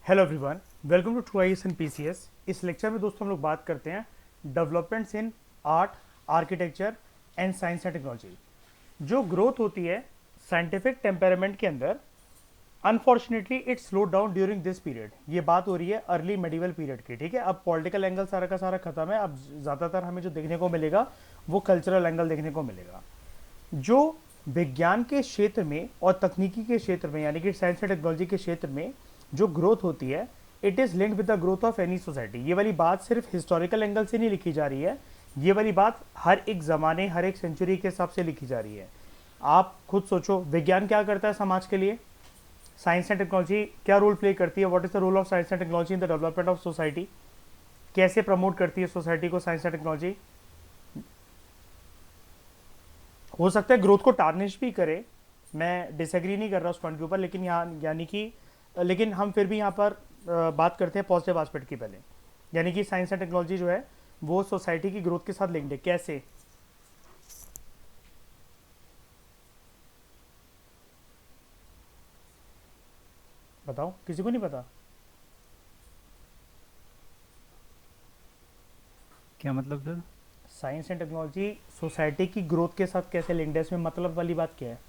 Hello everyone, welcome to true IAS and PCS. इस lecture में दोस्तों हम लोग बात करते हैं developments in art, architecture and science and technology. जो ग्रोथ होती है साइंटिफिक टेम्परामेंट के अंदर, unfortunately it slow down during this period. ये बात हो रही है अर्ली मेडिवल पीरियड की, ठीक है। अब पॉलिटिकल एंगल सारा का सारा खत्म है। अब ज़्यादातर हमें जो देखने को मिलेगा वो कल्चरल एंगल देखने को मिलेगा। जो विज्ञान के क्षेत्र में और तकनीकी के क्षेत्र में, यानी कि साइंस एंड टेक्नोलॉजी के क्षेत्र में जो ग्रोथ होती है, it is linked with the growth of any society. ये वाली बात सिर्फ हिस्टोरिकल एंगल से नहीं लिखी जा रही है, ये वाली बात हर एक ज़माने, हर एक सेंचुरी के हिसाब से लिखी जा रही है। आप खुद सोचो, विज्ञान क्या करता है समाज के लिए, साइंस एंड टेक्नोलॉजी क्या रोल प्ले करती है, what is the role of science and technology in the development of society, कैसे प्रमोट करती है सोसाइटी को साइंस एंड टेक्नोलॉजी। हो सकता है ग्रोथ को टार्निश भी करे, मैं डिसएग्री नहीं कर रहा उस पॉइंट के ऊपर, लेकिन यहाँ यानी कि लेकिन हम फिर भी यहाँ पर बात करते हैं पॉजिटिव एस्पेक्ट की पहले। यानी कि साइंस एंड टेक्नोलॉजी जो है वो सोसाइटी की ग्रोथ के साथ लिंक्ड है। कैसे? बताओ, किसी को नहीं पता? क्या मतलब sir? Science and technology society की ग्रोथ के साथ कैसे लिंक्ड है, इसमें मतलब वाली बात क्या है?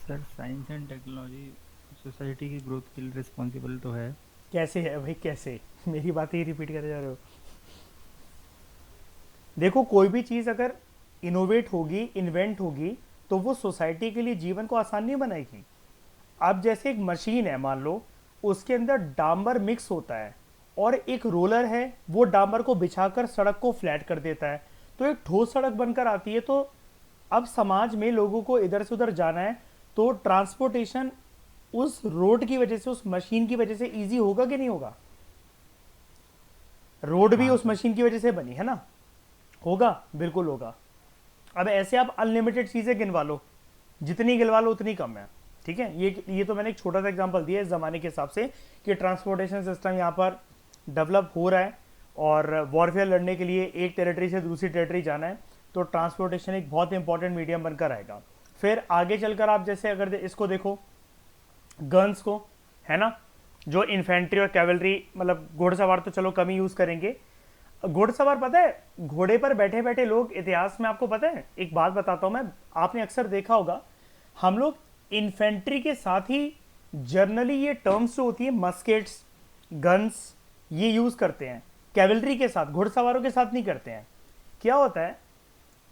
Sir science and technology society की ग्रोथ के लिए रिस्पॉन्सिबल तो है। कैसे है भाई, कैसे? मेरी बात ही रिपीट कर जा रहे हो। देखो, कोई भी चीज़ अगर इनोवेट होगी, इन्वेंट होगी, तो वो सोसाइटी के लिए जीवन को आसान नहीं बनाएगी। अब जैसे एक मशीन है, मान लो उसके अंदर डांबर मिक्स होता है और एक रोलर है, वो डांबर को बिछाकर सड़क को फ्लैट कर देता है, तो एक ठोस सड़क बनकर आती है। तो अब समाज में लोगों को इधर से उधर जाना है, तो ट्रांसपोर्टेशन उस रोड की वजह से, उस मशीन की वजह से इजी होगा कि नहीं होगा? रोड भी हाँ उस सर। मशीन की वजह से बनी है ना, होगा, बिल्कुल होगा। अब ऐसे आप अनलिमिटेड चीज़ें गिनवा लो, जितनी गिनवा लो उतनी कम है, ठीक है। ये तो मैंने एक छोटा सा एग्जांपल दिया इस ज़माने के हिसाब से कि ट्रांसपोर्टेशन सिस्टम यहाँ पर डेवलप हो रहा है और वॉरफेयर लड़ने के लिए एक टेरिटरी से दूसरी टेरिटरी जाना है, तो ट्रांसपोर्टेशन एक बहुत इंपॉर्टेंट मीडियम बनकर आएगा। फिर आगे चलकर आप जैसे अगर इसको देखो, गन्स को, है ना, जो इन्फेंट्री और कैवलरी, मतलब घोड़सवार तो चलो कम ही यूज़ करेंगे। घोड़सवार, पता है घोड़े पर बैठे बैठे लोग, इतिहास में आपको पता है, एक बात बताता हूं मैं, आपने अक्सर देखा होगा, हम लोग इन्फेंट्री के साथ ही जर्नली ये टर्म्स जो होती है, मस्केट्स, गन्स, ये यूज करते हैं। कैवलरी के साथ, घोड़सवारों के साथ नहीं करते हैं। क्या होता है,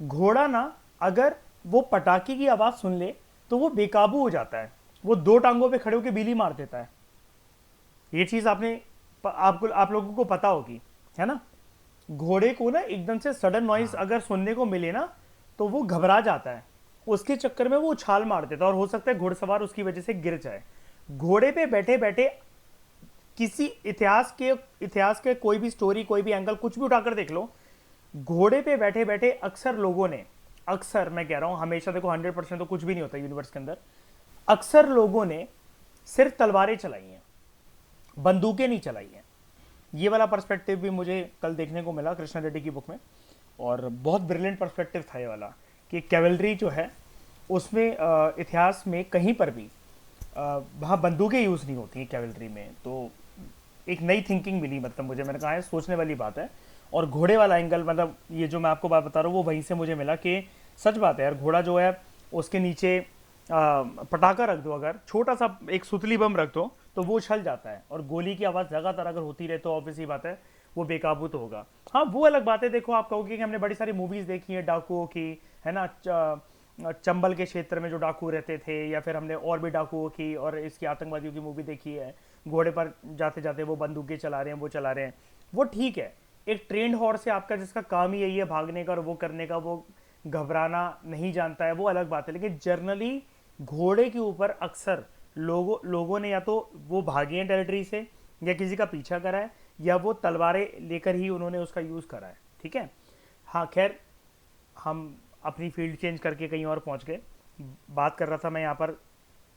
घोड़ा ना, अगर वो पटाखे की आवाज सुन ले तो वो बेकाबू हो जाता है, वो दो टांगों पे खड़े होकर बीली मार देता है। ये चीज आपने, आपको, आप लोगों को पता होगी, है ना। घोड़े को ना एकदम से सडन नॉइज हाँ अगर सुनने को मिले ना, तो वो घबरा जाता है, उसके चक्कर में वो उछाल मार देता है और हो सकता है घुड़सवार उसकी वजह से गिर जाए। घोड़े पे बैठे बैठे किसी इतिहास के कोई भी स्टोरी, कोई भी एंगल, कुछ भी उठाकर देख लो, घोड़े पे बैठे बैठे अक्सर लोगों ने, अक्सर मैं कह रहा हूं, हमेशा देखो 100% तो कुछ भी नहीं होता यूनिवर्स के अंदर, अक्सर लोगों ने सिर्फ तलवारें चलाई हैं, बंदूकें नहीं चलाई हैं। ये वाला पर्सपेक्टिव भी मुझे कल देखने को मिला कृष्णा रेड्डी की बुक में, और बहुत ब्रिलियंट पर्सपेक्टिव था ये वाला, कि कैवलरी जो है उसमें इतिहास में कहीं पर भी वहाँ बंदूकें यूज़ नहीं होती हैं कैवलरी में। तो एक नई थिंकिंग मिली, मतलब मुझे, मैंने कहा है सोचने वाली बात है। और घोड़े वाला एंगल, मतलब ये जो मैं आपको बात बता रहा हूँ वो वहीं से मुझे मिला कि सच बात है यार, घोड़ा जो है उसके नीचे पटाखा रख दो, अगर छोटा सा एक सुतली बम रख दो, तो वो उछल जाता है, और गोली की आवाज़ लगातार अगर होती रहे तो ऑब्वियसली बात है वो बेकाबू तो होगा। हाँ, वो अलग बात है। देखो, आप कहोगे कि हमने बड़ी सारी मूवीज़ देखी है डाकुओं की, है ना, चंबल के क्षेत्र में जो डाकू रहते थे, या फिर हमने और भी डाकुओं की और इसकी आतंकवादियों की मूवी देखी है, घोड़े पर जाते जाते वो बंदूकें चला रहे हैं, वो चला रहे हैं, वो ठीक है। एक ट्रेंड हॉर्स है आपका, जिसका काम ही यही है भागने का और वो करने का, वो घबराना नहीं जानता है, वो अलग बात है। लेकिन जर्नली घोड़े के ऊपर अक्सर लोगों ने या तो वो भागे हैं टेरिटरी से, या किसी का पीछा करा है, या वो तलवारें लेकर ही उन्होंने उसका यूज़ करा है, ठीक है। हाँ, खैर, हम अपनी फील्ड चेंज करके कहीं और पहुंच गए। बात कर रहा था मैं यहाँ पर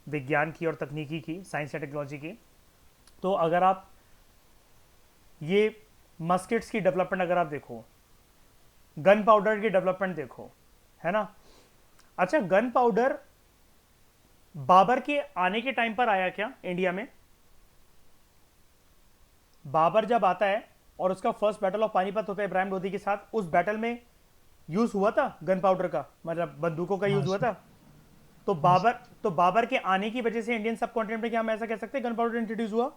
विज्ञान की और तकनीकी की, साइंस एंड टेक्नोलॉजी की। तो अगर आप ये मस्केट्स की डेवलपमेंट अगर आप देखो, गन पाउडर की डेवलपमेंट देखो, है ना। अच्छा, गन पाउडर बाबर के आने के टाइम पर आया क्या इंडिया में? बाबर जब आता है और उसका फर्स्ट बैटल ऑफ पानीपत होता है इब्राहिम लोधी के साथ, उस बैटल में यूज हुआ था गन पाउडर का, मतलब बंदूकों का हाँ यूज हुआ सर। था? तो हाँ सर। बाबर के आने की वजह से इंडियन सब कॉन्टिनेंट में क्या हम ऐसा कह सकते हैं गन पाउडर इंट्रोड्यूस हुआ?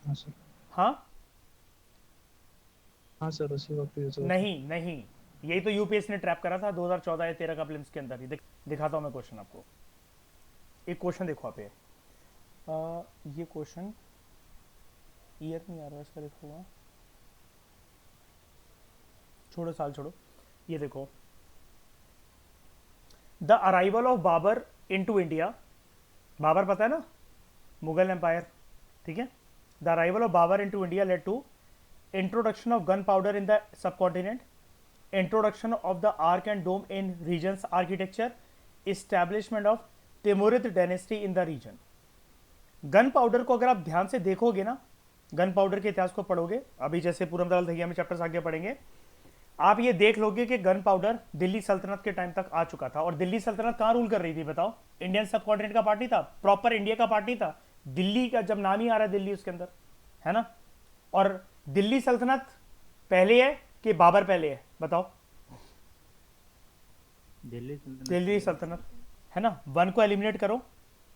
हाँ सर। हाँ? हाँ सर, उसी वक्त यूज हुआ था। नहीं नहीं, यही तो यूपीएस ने ट्रैप करा था 2014 या 13 का फिल्म्स के अंदर ही। दिखाता हूं मैं क्वेश्चन आपको। एक क्वेश्चन देखो आप, ये क्वेश्चन ईयर नहीं आ रहा इसका, देखो हुआ, छोड़ो साल छोड़ो, ये देखो, the arrival of Babur into India. Babur पता है ना, मुगल एम्पायर, ठीक है? The arrival of Babur into India led to introduction of gunpowder in the subcontinent, introduction of the arc and dome in regions architecture, establishment of Timurid dynasty in the region। Gun powder को अगर आप ध्यान से देखोगे ना, gun powder के इतिहास को पढ़ोगे, अभी जैसे पूरम दलाल दहिया में चैप्टर्स आगे पढ़ेंगे, आप ये देख लोगे कि गन पाउडर दिल्ली सल्तनत के टाइम तक आ चुका था। और दिल्ली सल्तनत कहाँ रूल कर रही थी बताओ? इंडियन सब कॉन्टिनेंट का पार्ट नहीं था, प्रॉपर इंडिया का पार्ट नहीं था। दिल्ली का जब नाम ही आ रहा है दिल्ली उसके अंदर, है ना? और दिल्ली सल्तनत पहले है कि बाबर पहले है बताओ? दिल्ली सल्तनत है ना। वन को एलिमिनेट करो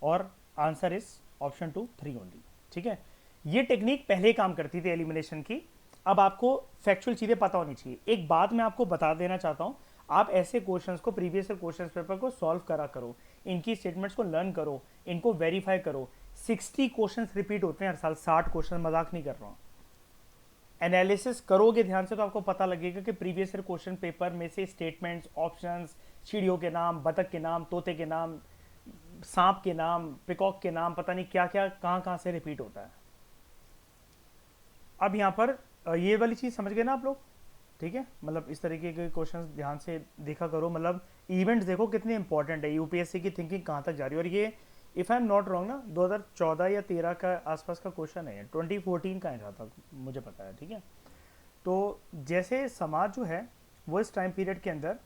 और आंसर इज ऑप्शन 2 3 ओनली, ठीक है? ये टेक्निक पहले काम करती थी एलिमिनेशन की। अब आपको फैक्चुअल चीज़ें पता होनी चाहिए। एक बात मैं आपको बता देना चाहता हूँ, आप ऐसे क्वेश्चंस को, प्रीवियस क्वेश्चन पेपर को सॉल्व करा करो, इनकी स्टेटमेंट्स को लर्न करो, इनको वेरीफाई करो। 60 क्वेश्चंस रिपीट होते हैं हर साल, 60 क्वेश्चन, मजाक नहीं कर रहा हूँ। एनालिसिस करोगे ध्यान से तो आपको पता लगेगा कि प्रीवियस ईयर क्वेश्चन पेपर में से स्टेटमेंट्स, ऑप्शंस, चिड़ियों के नाम, बतख के नाम, तोते के नाम, सांप के नाम, पिकॉक के नाम, पता नहीं क्या क्या कहाँ कहाँ से रिपीट होता है। अब यहाँ पर ये वाली चीज़ समझ गए ना आप लोग? ठीक है, मतलब इस तरीके के क्वेश्चंस ध्यान से देखा करो, मतलब इवेंट्स देखो कितने इंपॉर्टेंट है, यूपीएससी की थिंकिंग कहाँ तक जा रही है। और ये if I am not wrong ना 2014 या 13 का आसपास का क्वेश्चन है, 2014 का है जहाँ तक मुझे पता है, ठीक है? तो जैसे समाज जो है वो इस टाइम पीरियड के अंदर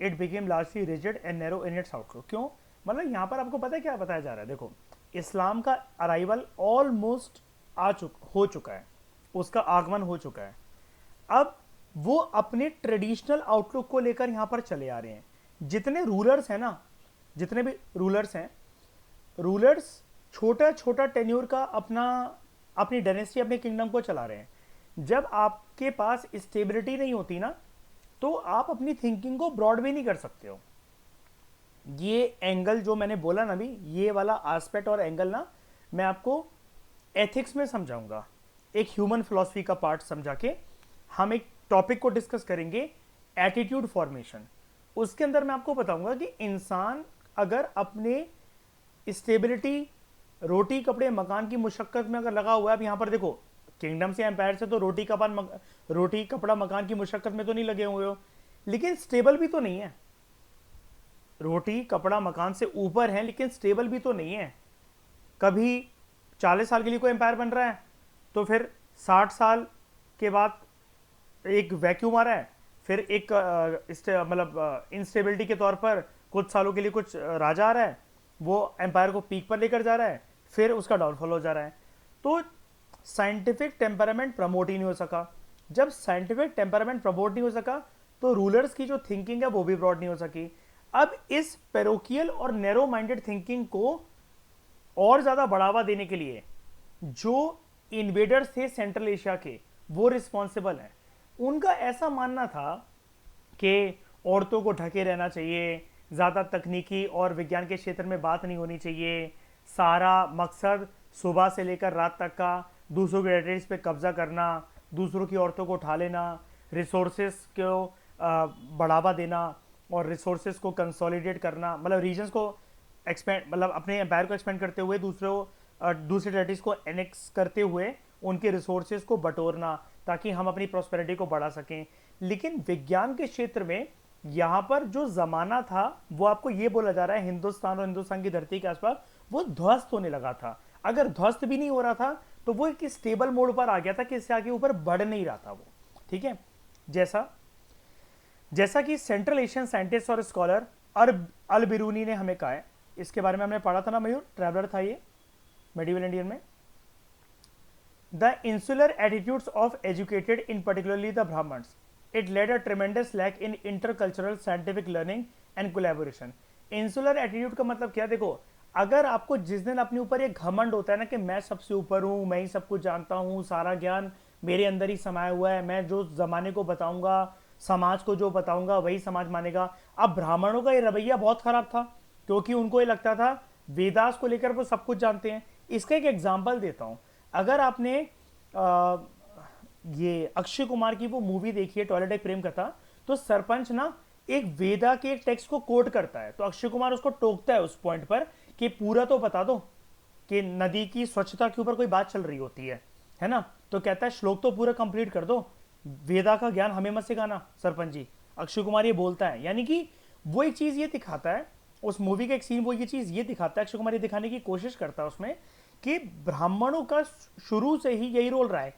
it became largely rigid and narrow in its outlook. क्यों? मतलब यहाँ पर आपको पता है क्या बताया जा रहा है? देखो, इस्लाम का अराइवल ऑलमोस्ट हो चुका है, उसका आगमन हो चुका है। अब वो अपने ट्रेडिशनल आउटलुक को लेकर यहाँ पर चले आ रहे हैं। जितने रूलर्स हैं ना, जितने भी रूलर्स हैं, रूलर्स छोटा छोटा टेन्योर का अपनी डायनेस्टी, अपने किंगडम को चला रहे हैं। जब आपके पास स्टेबिलिटी नहीं होती ना, तो आप अपनी थिंकिंग को ब्रॉड भी नहीं कर सकते हो। ये एंगल जो मैंने बोला ना अभी, ये वाला एस्पेक्ट और एंगल ना मैं आपको एथिक्स में समझाऊंगा, एक ह्यूमन फिलॉसफी का पार्ट समझा के हम एक टॉपिक को डिस्कस करेंगे, एटीट्यूड फॉर्मेशन। उसके अंदर मैं आपको बताऊंगा कि इंसान अगर अपने स्टेबिलिटी, रोटी कपड़े मकान की मुशक्कत में अगर लगा हुआ है, अब यहाँ पर देखो किंगडम से एम्पायर से तो रोटी कपड़ा मकान की मुशक्कत में तो नहीं लगे हुए हो, लेकिन स्टेबल भी तो नहीं है। रोटी कपड़ा मकान से ऊपर है लेकिन स्टेबल भी तो नहीं है। कभी 40 साल के लिए कोई एम्पायर बन रहा है तो फिर 60 साल के बाद एक वैक्यूम आ रहा है, फिर एक मतलब इंस्टेबिलिटी के तौर पर कुछ सालों के लिए कुछ राजा आ रहा है, वो एम्पायर को पीक पर लेकर जा रहा है, फिर उसका डाउनफॉल हो जा रहा है। तो साइंटिफिक टेम्परामेंट प्रमोट ही नहीं हो सका। जब साइंटिफिक टेम्परामेंट प्रमोट नहीं हो सका तो रूलर्स की जो थिंकिंग है वो भी ब्रॉड नहीं हो सकी। अब इस पेरोकियल और नैरो माइंडेड थिंकिंग को और ज़्यादा बढ़ावा देने के लिए जो इन्वेडर्स थे सेंट्रल एशिया के, वो रिस्पॉन्सिबल हैं। उनका ऐसा मानना था कि औरतों को ढके रहना चाहिए, ज़्यादा तकनीकी और विज्ञान के क्षेत्र में बात नहीं होनी चाहिए, सारा मकसद सुबह से लेकर रात तक का दूसरों के टेरिटरीज पे कब्जा करना, दूसरों की औरतों को उठा लेना, रिसोर्सेस को बढ़ावा देना और रिसोर्सेज को कंसोलिडेट करना, मतलब रीजन्स को एक्सपेंड, मतलब अपने एम्पायर को एक्सपेंड करते हुए दूसरे टेरिटरीज को एनेक्स करते हुए उनके रिसोर्सेज को बटोरना ताकि हम अपनी प्रॉस्पेरिटी को बढ़ा सकें। लेकिन विज्ञान के क्षेत्र में यहाँ पर जो ज़माना था वो आपको ये बोला जा रहा है हिंदुस्तान और हिंदुस्तान की धरती के आसपास वो ध्वस्त होने लगा था। अगर ध्वस्त भी नहीं हो रहा था तो वो एक स्टेबल मोड पर आ गया था कि इससे आगे ऊपर बढ़ नहीं रहा था वो, ठीक है? जैसा कि सेंट्रल एशियन साइंटिस्ट और स्कॉलर अल बिरूनी ने हमें कहा है, इसके बारे में हमने पढ़ा था ना मयूर, ट्रैवलर था ये मेडिवल इंडियन में। The insular attitudes of educated in particularly the Brahmins, it led a tremendous lack in intercultural scientific learning and collaboration. Insular attitude का मतलब क्या, देखो अगर आपको जिस दिन अपने ऊपर ये घमंड होता है ना कि मैं सबसे ऊपर हूँ, मैं ही सब कुछ जानता हूँ, सारा ज्ञान मेरे अंदर ही समाया हुआ है, मैं जो जमाने को बताऊंगा, समाज को जो बताऊंगा वही समाज मानेगा। अब ब्राह्मणों का ये रवैया बहुत खराब था, क्योंकि उनको ये लगता था वेदास को लेकर वो सब कुछ जानते हैं। इसका एक एग्जाम्पल देता हूँ, अगर आपने ये अक्षय कुमार की वो मूवी देखी है टॉयलेट एक प्रेम कथा, तो सरपंच ना एक वेदा के एक टेक्स्ट को कोट करता है, तो अक्षय कुमार उसको टोकता है उस पॉइंट पर कि पूरा तो बता दो कि नदी की स्वच्छता के ऊपर कोई बात चल रही होती है ना, तो कहता है श्लोक तो पूरा कंप्लीट कर दो, वेदा का ज्ञान हमें मत सिखाना सरपंच जी। अक्षय कुमार ये बोलता है, यानी कि वो एक चीज ये दिखाता है उस मूवी का एक सीन, वो ये चीज ये दिखाता है, अक्षय कुमार ये दिखाने की कोशिश करता है उसमें कि ब्राह्मणों का शुरू से ही यही रोल रहा है।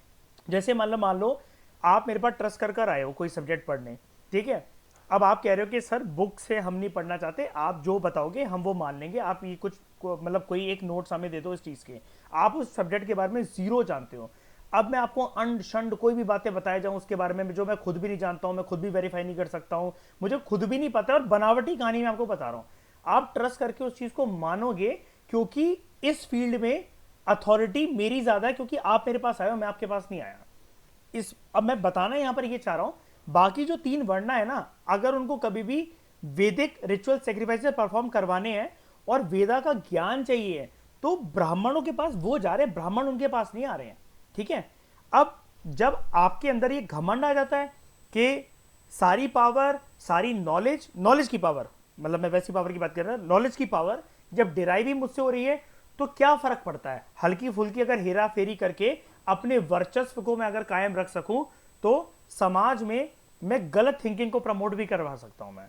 जैसे मान लो आप मेरे पास ट्रस्ट कर आए हो कोई सब्जेक्ट पढ़ने, ठीक है, अब आप कह रहे हो कि सर बुक से हम नहीं पढ़ना चाहते, आप जो बताओगे हम वो मान लेंगे, आप ये कुछ मतलब कोई एक नोट्स हमें दे दो इस चीज़ के, आप उस सब्जेक्ट के बारे में जीरो जानते हो। अब मैं आपको अंड शंड कोई भी बातें बताया जाऊँ उसके बारे में जो मैं खुद भी नहीं जानता हूँ, मैं खुद भी वेरीफाई नहीं कर सकता हूँ, मुझे खुद भी नहीं पता है, और बनावटी कहानी मैं आपको बता रहा हूँ, आप ट्रस्ट करके उस चीज़ को मानोगे, क्योंकि इस फील्ड में अथॉरिटी मेरी ज़्यादा है, क्योंकि आप मेरे पास आए हो, मैं आपके पास नहीं आया। अब मैं बताना यहाँ पर ये चाह रहा हूँ, बाकी जो 3 वर्ण है ना, अगर उनको कभी भी वैदिक रिचुअल सेक्रीफाइस परफॉर्म करवाने हैं और वेदा का ज्ञान चाहिए, तो ब्राह्मणों के पास वो जा रहे हैं, ब्राह्मण उनके पास नहीं आ रहे हैं, ठीक है। अब जब आपके अंदर ये घमंड आ जाता है कि सारी पावर, सारी नॉलेज की पावर, मतलब मैं वैसी पावर की बात कर रहा हूं, नॉलेज की पावर जब डिराइव ही मुझसे हो रही है, तो क्या फर्क पड़ता है, हल्की फुल्की अगर हेरा फेरी करके अपने वर्चस्व को मैं अगर कायम रख सकूं, तो समाज में मैं गलत थिंकिंग को प्रमोट भी करवा सकता हूं मैं।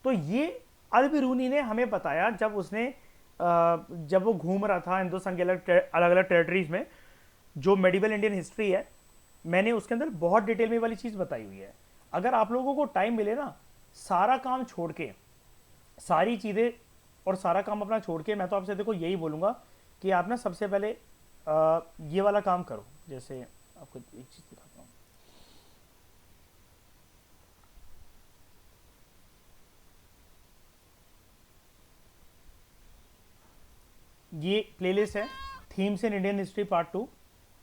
तो ये अल बिरूनी ने हमें बताया, जब वो घूम रहा था हिंदुस्तान के अलग अलग टेरिटरीज में, जो मेडिवल इंडियन हिस्ट्री है, मैंने उसके अंदर बहुत डिटेल में वाली चीज़ बताई हुई है। अगर आप लोगों को टाइम मिले ना, सारा काम छोड़ के, सारी चीज़ें और सारा काम अपना छोड़ के, मैं तो आपसे देखो यही बोलूँगा कि आप ना सबसे पहले ये वाला काम करो। जैसे आपको एक चीज़ दिखाता हूँ, ये प्लेलिस्ट है themes in Indian history part 2।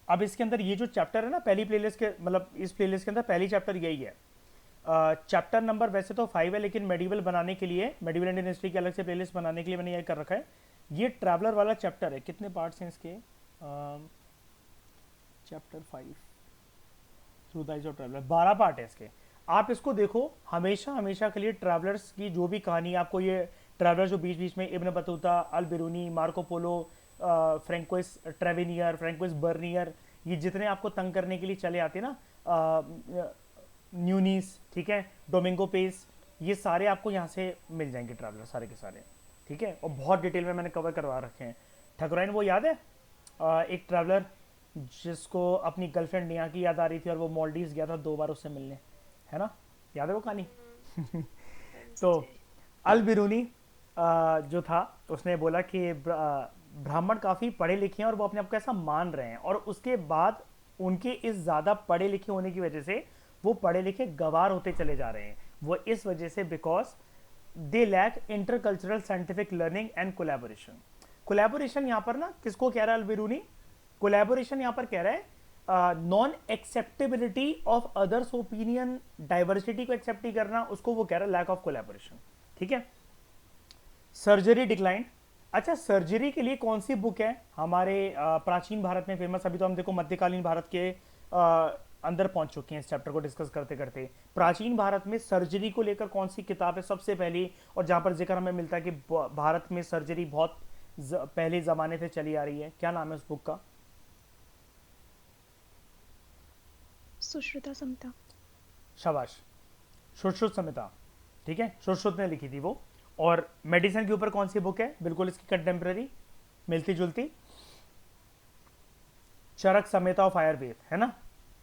अब इसके अंदर ये जो चैप्टर है ना, पहली प्लेलिस्ट के मतलब इस प्लेलिस्ट के अंदर पहली चैप्टर यही है। चैप्टर नंबर वैसे तो 5 है, लेकिन मेडिवल बनाने के लिए, मेडिवल इंडियन हिस्ट्री की अलग से प्लेलिस्ट बनाने के लिए मैंने ये कर रखा है। ये ट्रैवलर वाला चैप्टर है। कितने पार्ट्स हैं इसके? Chapter 5 through the eyes of traveller, 12 part है इसके। आप इसको देखो, हमेशा हमेशा के लिए ट्रैवलर्स की जो भी कहानी आपको, ये ट्रैवलर जो बीच बीच में Ibn Battuta, Al Biruni, Marco Polo, Francois Tavernier, Francois Bernier, ये जितने आपको तंग करने के लिए चले आते हैं ना, न्यूनीस, ठीक है, डोमिंगो पेस, ये सारे आपको यहाँ से मिल जाएंगे ट्रैवलर सारे के सारे, ठीक है। और बहुत डिटेल में मैंने कवर करवा रखे हैं। ठकुराइन वो याद है, एक ट्रैवलर जिसको अपनी गर्लफ्रेंड नेहा की याद आ रही थी और वो मालदीव्स गया था 2 बार उससे मिलने, है ना, याद है वो कहानी? तो अल बिरूनी जो था उसने बोला कि ब्राह्मण काफ़ी पढ़े लिखे हैं और वो अपने आप को ऐसा मान रहे हैं, और उसके बाद उनके इस ज़्यादा पढ़े लिखे होने की वजह से वो पढ़े लिखे गवार होते चले जा रहे हैं। वो इस वजह से because they lack intercultural scientific learning and collaboration. Collaboration यहाँ पर ना किसको कह रहा है अल बिरूनी? कोलैबोरेशन यहाँ पर कह रहा है non acceptability of others opinion, diversity को एक्सेप्ट नहीं करना, उसको वो कह रहा है लैक ऑफ कोलैबोरेशन, ठीक है। Surgery decline. अच्छा, सर्जरी के लिए कौन सी बुक है हमारे प्राचीन भारत में फेमस? अभी तो हम देखो मध्यकालीन भारत के अंदर पहुंच चुके हैं इस चैप्टर को डिस्कस करते करते। प्राचीन भारत में सर्जरी को लेकर कौन सी किताब है सबसे पहली, और जहां पर जिक्र हमें मिलता है कि भारत में सर्जरी बहुत पहले जमाने से चली आ रही है? क्या नाम है उस बुक का? सुश्रुता संहिता। शाबाश, सुश्रुत संहिता, ठीक है, सुश्रुत ने लिखी थी वो। और मेडिसिन के ऊपर कौन सी बुक है बिल्कुल इसकी कंटेम्प्रेरी मिलती जुलती? चरक संहिता ऑफ आयुर्वेद, है ना,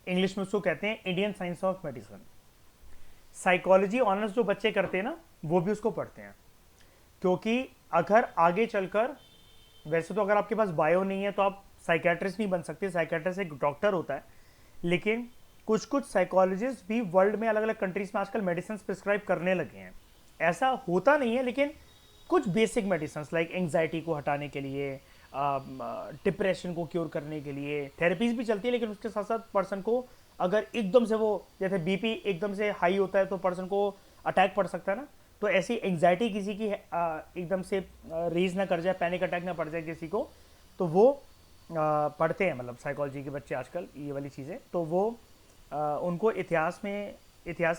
इंग्लिश में उसको कहते हैं Indian science of medicine. Psychology honours जो बच्चे करते हैं ना, वो भी उसको पढ़ते हैं, क्योंकि अगर आगे चलकर, वैसे तो अगर आपके पास बायो नहीं है तो आप साइकेट्रिस्ट नहीं बन सकते, साइकेट्रिस्ट एक डॉक्टर होता है, लेकिन कुछ कुछ साइकोलॉजिस्ट भी वर्ल्ड में अलग अलग कंट्रीज में आजकल मेडिसिन प्रिस्क्राइब करने लगे हैं। ऐसा होता नहीं है, लेकिन कुछ बेसिक मेडिसिन लाइक एंग्जाइटी को हटाने के लिए, डिप्रेशन को क्योर करने के लिए थेरेपीज भी चलती है, लेकिन उसके साथ साथ पर्सन को अगर एकदम से वो, जैसे बीपी एकदम से हाई होता है तो पर्सन को अटैक पड़ सकता है ना, तो ऐसी एंग्जाइटी किसी की एकदम से रेज ना कर जाए, पैनिक अटैक ना पड़ जाए किसी को, तो वो पढ़ते हैं, मतलब साइकोलॉजी के बच्चे आजकल ये वाली चीज़ें, तो वो उनको इतिहास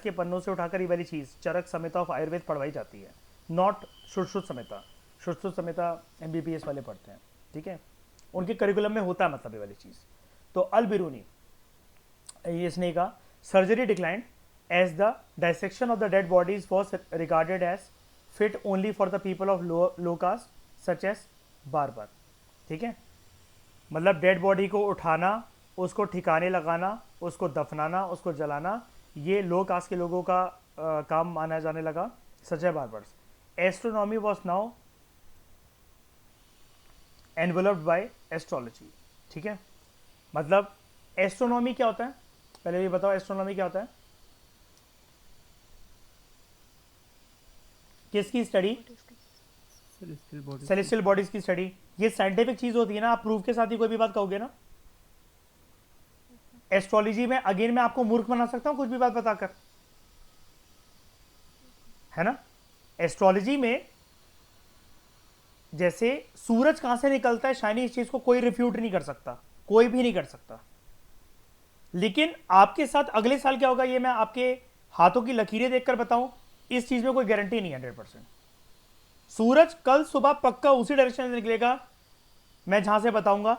के पन्नों से उठाकर ये वाली चीज़ चरक संहिता ऑफ आयुर्वेद पढ़वाई जाती है, not Sushrut Samhita. Sushrut Samhita MBBS वाले पढ़ते हैं, ठीक है, उनके करिकुलम में होता है मतलब ये वाली चीज़। तो अल बिरूनी इसने कहा surgery declined as the dissection of the dead bodies was regarded as fit only for the people of low caste such as barber, ठीक है, मतलब डेड बॉडी को उठाना, उसको ठिकाने लगाना, उसको दफनाना, उसको जलाना, ये लो कास्ट के लोगों का काम माना जाने लगा, such as barbers. Astronomy was now enveloped by astrology, ठीक है, मतलब एस्ट्रोनॉमी क्या होता है, पहले ये बताओ एस्ट्रोनॉमी क्या होता है, किसकी स्टडी, सेलेस्टियल बॉडीज की स्टडी। ये साइंटिफिक चीज होती है ना, आप प्रूफ के साथ ही कोई भी बात कहोगे ना। एस्ट्रोलॉजी में अगेन मैं आपको मूर्ख बना सकता हूं कुछ भी बात बताकर, है ना। एस्ट्रोलॉजी में जैसे सूरज कहां से निकलता है शाइनी, इस चीज को कोई रिफ्यूट नहीं कर सकता, कोई भी नहीं कर सकता, लेकिन आपके साथ अगले साल क्या होगा ये मैं आपके हाथों की लकीरें देखकर बताऊं, इस चीज में कोई गारंटी नहीं है 100%। सूरज कल सुबह पक्का उसी डायरेक्शन से निकलेगा, मैं जहां से बताऊंगा,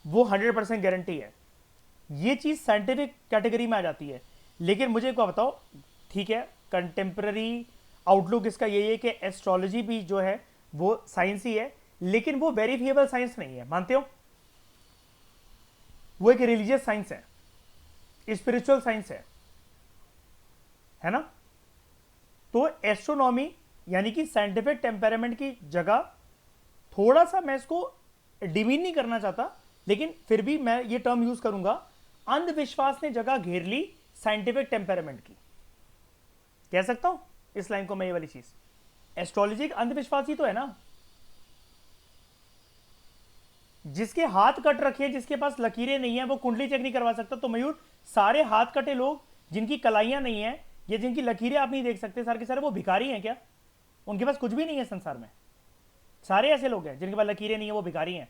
वो 100% गारंटी है। ये चीज साइंटिफिक कैटेगरी में आ जाती है। लेकिन मुझे क्या बताओ, ठीक है, कंटेम्पररी आउटलुक इसका यही है कि एस्ट्रोलॉजी भी जो है वो साइंस ही है, लेकिन वो वेरीफिएबल साइंस नहीं है, मानते हो, वो एक रिलीजियस साइंस है, स्पिरिचुअल साइंस है ना। तो एस्ट्रोनॉमी यानी कि साइंटिफिक टेम्परामेंट की जगह, थोड़ा सा मैं इसको डिमीन नहीं करना चाहता, लेकिन फिर भी मैं ये टर्म यूज करूंगा, अंधविश्वास ने जगह घेर ली साइंटिफिक टेम्परामेंट की, कह सकता हूं इस लाइन को मैं, ये वाली चीज, एस्ट्रोलॉजी एक अंधविश्वास ही तो है ना। जिसके हाथ कट रखे, जिसके पास लकीरें नहीं है, वो कुंडली चेक नहीं करवा सकता। तो मयूर, सारे हाथ कटे लोग जिनकी कलाइयां नहीं है या जिनकी लकीरें आप नहीं देख सकते, सारे के सारे वो भिखारी हैं क्या? उनके पास कुछ भी नहीं है संसार में। सारे ऐसे लोग हैं जिनके पास लकीरें नहीं है, वो भिखारी हैं।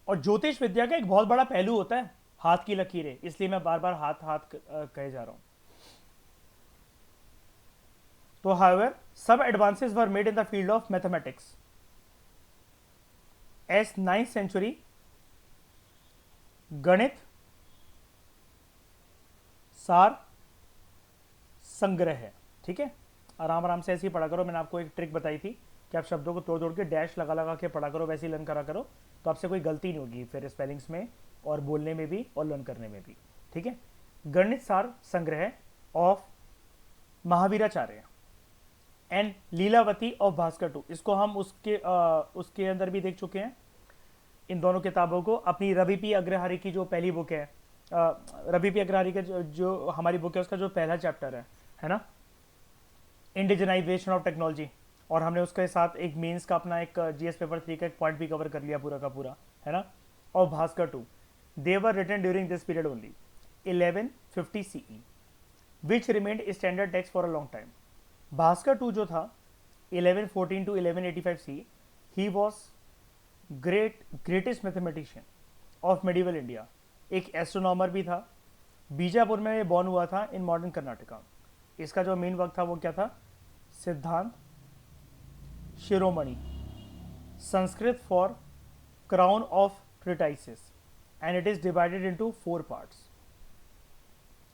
और ज्योतिष विद्या का एक बहुत बड़ा पहलू होता है हाथ की लकीरें, इसलिए मैं बार बार हाथ हाथ कहे जा रहा हूं। तो however, some advances were made in the field of mathematics. As 9th century गणित सार संग्रह है, ठीक है, आराम आराम से ऐसे ही पढ़ा करो। मैंने आपको एक ट्रिक बताई थी कि आप शब्दों को तोड़ तोड़ के डैश लगा लगा के पढ़ा करो, वैसे ही लर्न करा करो, तो आपसे कोई गलती नहीं होगी फिर स्पेलिंग्स में और बोलने में भी और लर्न करने में भी, ठीक है। Ganita Sara Sangraha of Mahaviracharya and Lilavati of Bhaskara two, इसको हम उसके अंदर भी देख चुके हैं। इन दोनों किताबों को अपनी रवि पी अग्रहारी की जो पहली बुक है, रवि पी अग्रहारी का जो हमारी बुक है उसका जो पहला चैप्टर है ना, इंडिजनाइजेशन ऑफ टेक्नोलॉजी, और हमने उसके साथ एक मेंस का अपना एक GS पेपर 3 का एक पॉइंट भी कवर कर लिया पूरा का पूरा, है ना। और Bhaskara two, they were written during this period only 1150 CE which remained standard text for a long time. Bhaskara two जो था 1114 to 1185 CE, he was greatest mathematician of medieval India, एक एस्ट्रोनॉमर भी था। बीजापुर में बॉर्न हुआ था इन मॉडर्न कर्नाटका। इसका जो मेन वर्क था वो क्या था, Siddhanta Shiromani, Sanskrit for crown of treatises, and it is divided into 4 parts.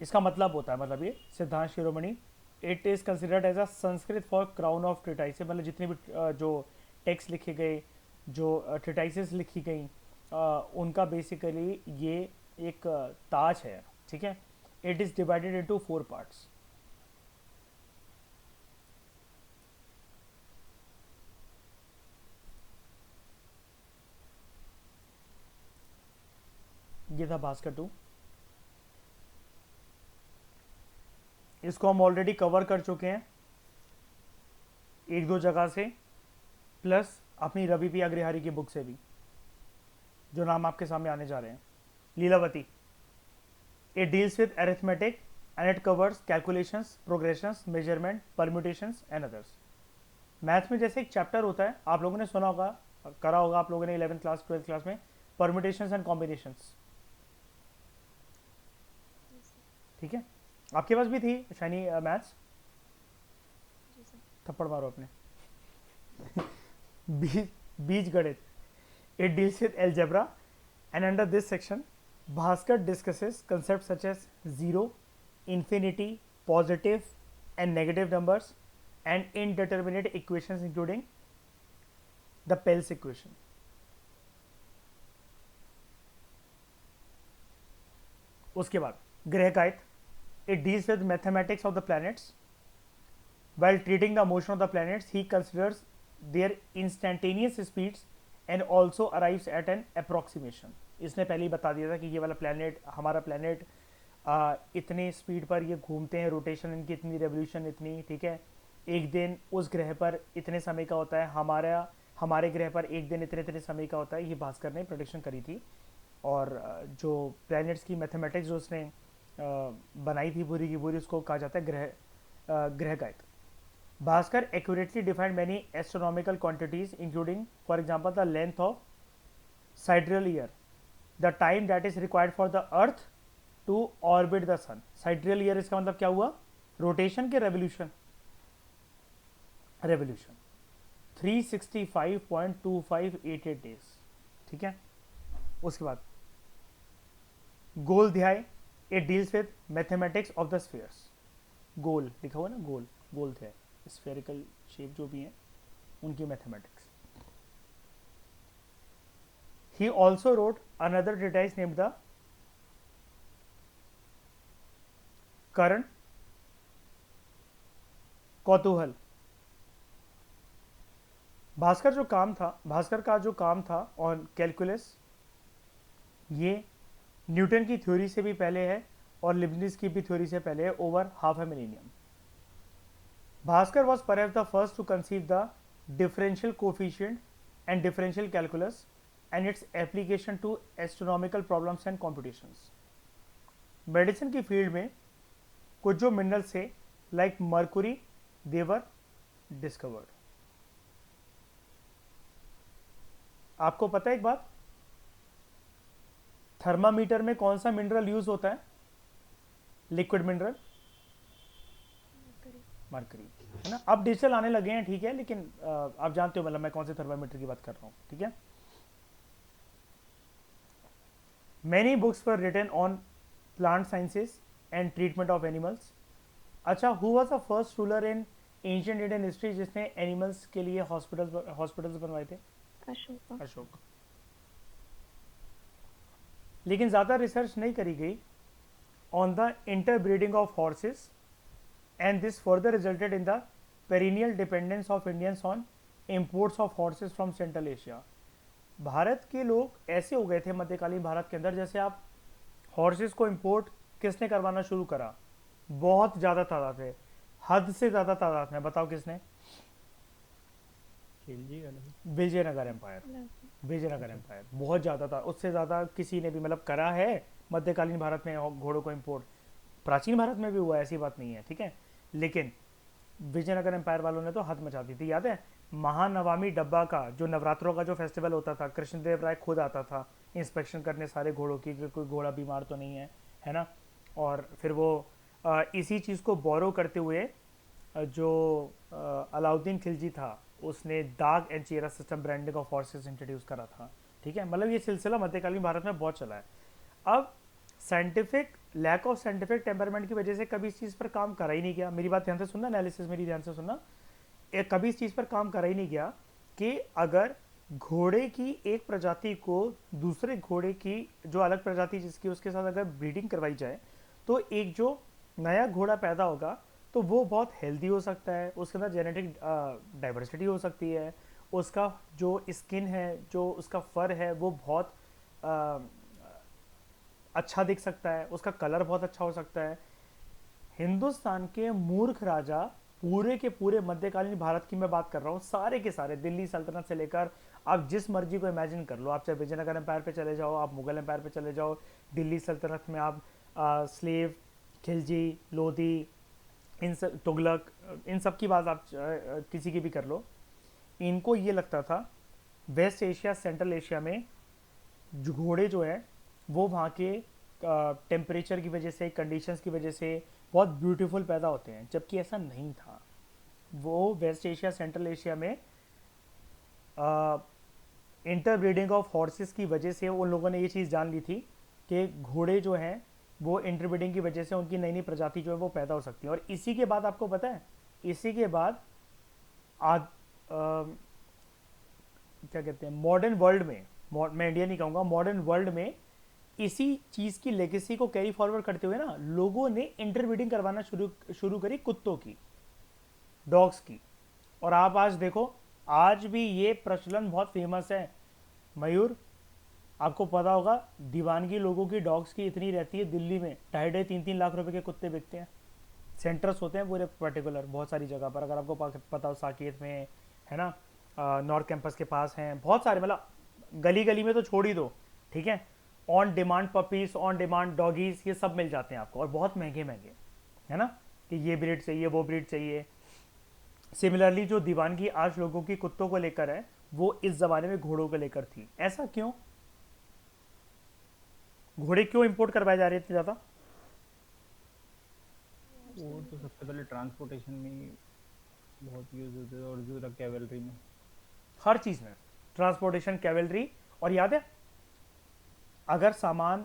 इसका मतलब होता है, मतलब ये Siddhanta Shiromani, it is considered as a Sanskrit for crown of treatises, मतलब जितने भी जो टेक्स्ट लिखे गए, जो ट्रिटाइसिस लिखी गई, उनका बेसिकली ये एक ताज है, ठीक है। It is divided into 4 parts. ये था भास्कर 2. इसको हम ऑलरेडी कवर कर चुके हैं एक दो जगह से, प्लस अपनी रवि पी अग्रहारी की बुक से भी, जो नाम आपके सामने आने जा रहे हैं. Lilavati. It deals with arithmetic and it covers calculations, progressions, measurement, permutations and others. Math में जैसे एक चैप्टर होता है, आप लोगों ने सुना होगा, करा होगा आप लोगों ने 11th क्लास 12th क्लास में, परम्यूटेशंस एंड कॉम्बिनेशंस. ठीक है, आपके पास भी थी शाइनी मैथ्स. थप्पड़ मारो अपने. बीज गणित. It deals with algebra and under this section Bhaskar discusses concepts such as zero, infinity, positive and negative numbers and indeterminate equations including the Pell's equation. उसके बाद ग्रहकायित. It deals with mathematics of the planets. While treating the motion of the planets, he considers their instantaneous speeds and also arrives at an approximation. इसने पहले ही बता दिया था कि ये वाला प्लैनेट, हमारा प्लैनेट इतने स्पीड पर ये घूमते हैं, रोटेशन इनकी इतनी, रेवोल्यूशन इतनी. ठीक है, एक दिन उस ग्रह पर इतने समय का होता है, हमारे ग्रह पर एक दिन इतने इतने समय का होता है. ये भास्कर ने प्रेडिक्शन करी थी. और जो प्लैनेट्स की मैथमेटिक्स जो उसने बनाई थी पूरी की पूरी, उसको कहा जाता है ग्रहकायित. Bhaskar accurately defined many astronomical quantities including, for example, the length of sidereal year, the time that is required for the earth to orbit the sun. sidereal year इसका मतलब क्या हुआ? रोटेशन के रेवोल्यूशन. 365.2588 days. ठीक है, उसके बाद गोलध्याय. It deals with mathematics of the spheres. गोल लिखा हुआ ना, गोलध्याय, स्फेरिकल शेप जो भी है उनकी mathematics. He also wrote another treatise named the करण कौतूहल. भास्कर का जो काम था ऑन कैलकुलस, ये न्यूटन की थ्योरी से भी पहले है और लिबनिज की भी थ्योरी से पहले है, over half A millennium. Bhaskar was perhaps the first to conceive the differential coefficient and differential calculus and its application to astronomical problems and computations. Medicine की फील्ड में कुछ जो मिनरल्स थे like Mercury, they were discovered. आपको पता है एक बात, थर्मामीटर में कौन सा मिनरल यूज होता है? लिक्विड मिनरल मरकरी, है ना. अब डिजिटल आने लगे हैं, ठीक है, लेकिन आप जानते हो मतलब मैं कौन से थर्मामीटर की बात कर रहा हूँ. ठीक है, many books were written on plant sciences and treatment of animals. अच्छा, who was the first ruler in ancient Indian history जिसने एनिमल्स के लिए हॉस्पिटल्स बनवाए थे? अशोक. लेकिन ज़्यादा रिसर्च नहीं करी गई on the interbreeding of horses and this further resulted in the perennial dependence of Indians on imports of horses from Central Asia. Bharat के लोग ऐसे हो गए थे मध्यकालीन भारत के अंदर, जैसे आप हॉर्सेस को इंपोर्ट किसने करवाना शुरू करा? बहुत ज़्यादा तादाद है, हद से ज़्यादा तादाद में. बताओ किसने? विजयनगर एम्पायर. विजयनगर एम्पायर बहुत ज़्यादा था, उससे ज़्यादा किसी ने भी मतलब करा है मध्यकालीन भारत में घोड़ों को इंपोर्ट. प्राचीन भारत में भी हुआ, ऐसी बात नहीं है. ठीक है, लेकिन विजयनगर एम्पायर वालों ने तो हद मचा दी थी. याद है महानवमी डब्बा का जो नवरात्रों का जो फेस्टिवल होता था, कृष्णदेव राय खुद आता था इंस्पेक्शन करने सारे घोड़ों की कि कोई घोड़ा बीमार तो नहीं है ना. और फिर वो इसी चीज़ को बोरो करते हुए जो अलाउद्दीन खिलजी था उसने दाग and Chera system branding of horses introduce करा था. ठीक है, मतलब ये सिलसिला मध्यकालीन भारत में बहुत चला है. अब scientific lack of scientific temperament की वजह से कभी इस चीज़ पर काम करा ही नहीं गया. मेरी बात ध्यान से सुनना, एनालिसिस मेरी ध्यान से सुनना. कभी इस चीज़ पर काम करा ही नहीं गया कि अगर घोड़े की एक प्रजाति को दूसरे घोड़े की जो अलग प्रजाति जिसकी उसके साथ अगर ब्रीडिंग करवाई जाए तो एक जो नया घोड़ा पैदा होगा तो वो बहुत हेल्दी हो सकता है, उसके अंदर जेनेटिक डाइवर्सिटी हो सकती है, उसका जो स्किन है, जो उसका फर है वो बहुत अ, अच्छा दिख सकता है, उसका कलर बहुत अच्छा हो सकता है। हिंदुस्तान के मूर्ख राजा, पूरे के पूरे मध्यकालीन भारत की मैं बात कर रहा हूँ, सारे के सारे, दिल्ली सल्तनत से लेकर आप जिस मर्जी को इमेजिन कर लो, आप चाहे विजयनगर एम्पायर पे चले जाओ, आप मुगल एम्पायर पे चले जाओ, दिल्ली सल्तनत में आप स्लेव, खिलजी, लोधी, इन सब तुगलक, इन सब की बात आप किसी की भी कर लो, इनको ये लगता था वेस्ट एशिया, सेंट्रल एशिया में जो घोड़े जो है वो वहाँ के टेम्परेचर की वजह से, कंडीशंस की वजह से बहुत ब्यूटीफुल पैदा होते हैं, जबकि ऐसा नहीं था। वो वेस्ट एशिया, सेंट्रल एशिया में इंटरब्रीडिंग ऑफ हॉर्सेस की वजह से उन लोगों ने ये चीज़ जान ली थी कि घोड़े जो हैं वो इंटरब्रीडिंग की वजह से उनकी नई नई प्रजाति जो है वो पैदा हो सकती है। और इसी के बाद आपको पता है, इसी के बाद आज क्या कहते हैं, मॉडर्न वर्ल्ड में, मैं इंडिया नहीं कहूँगा, मॉडर्न वर्ल्ड में इसी चीज़ की लेगेसी को कैरी फॉरवर्ड करते हुए ना लोगों ने इंटरब्रीडिंग करवाना शुरू शुरू करी, कुत्तों की, डॉग्स की। और आप आज देखो, आज भी ये प्रचलन बहुत फेमस है। मयूर, आपको पता होगा दीवानगी लोगों की डॉग्स की इतनी रहती है, दिल्ली में 2.5-3 लाख रुपए के कुत्ते बिकते हैं। सेंटर्स होते हैं पूरे पर्टिकुलर बहुत सारी जगह पर, अगर आपको पता हो साकेत में है ना, नॉर्थ कैंपस के पास हैं बहुत सारे, मतलब गली गली में तो छोड़ ही दो, ठीक है। On demand puppies, on demand doggies, ये सब मिल जाते हैं आपको, और बहुत महंगे महंगे, है ना, कि ये ब्रीड चाहिए, वो ब्रीड चाहिए। सिमिलरली जो दीवानगी आज लोगों की कुत्तों को लेकर है, वो इस जमाने में घोड़ों को लेकर थी। ऐसा क्यों? घोड़े क्यों इंपोर्ट करवाए जा रहे थे ज़्यादा? वो तो सबसे पहले ट्रांसपोर्टेशन में ही बहुत यूज होते थे, और जो कैवलरी में, हर चीज़ में ट्रांसपोर्टेशन, कैवलरी। और याद है, अगर सामान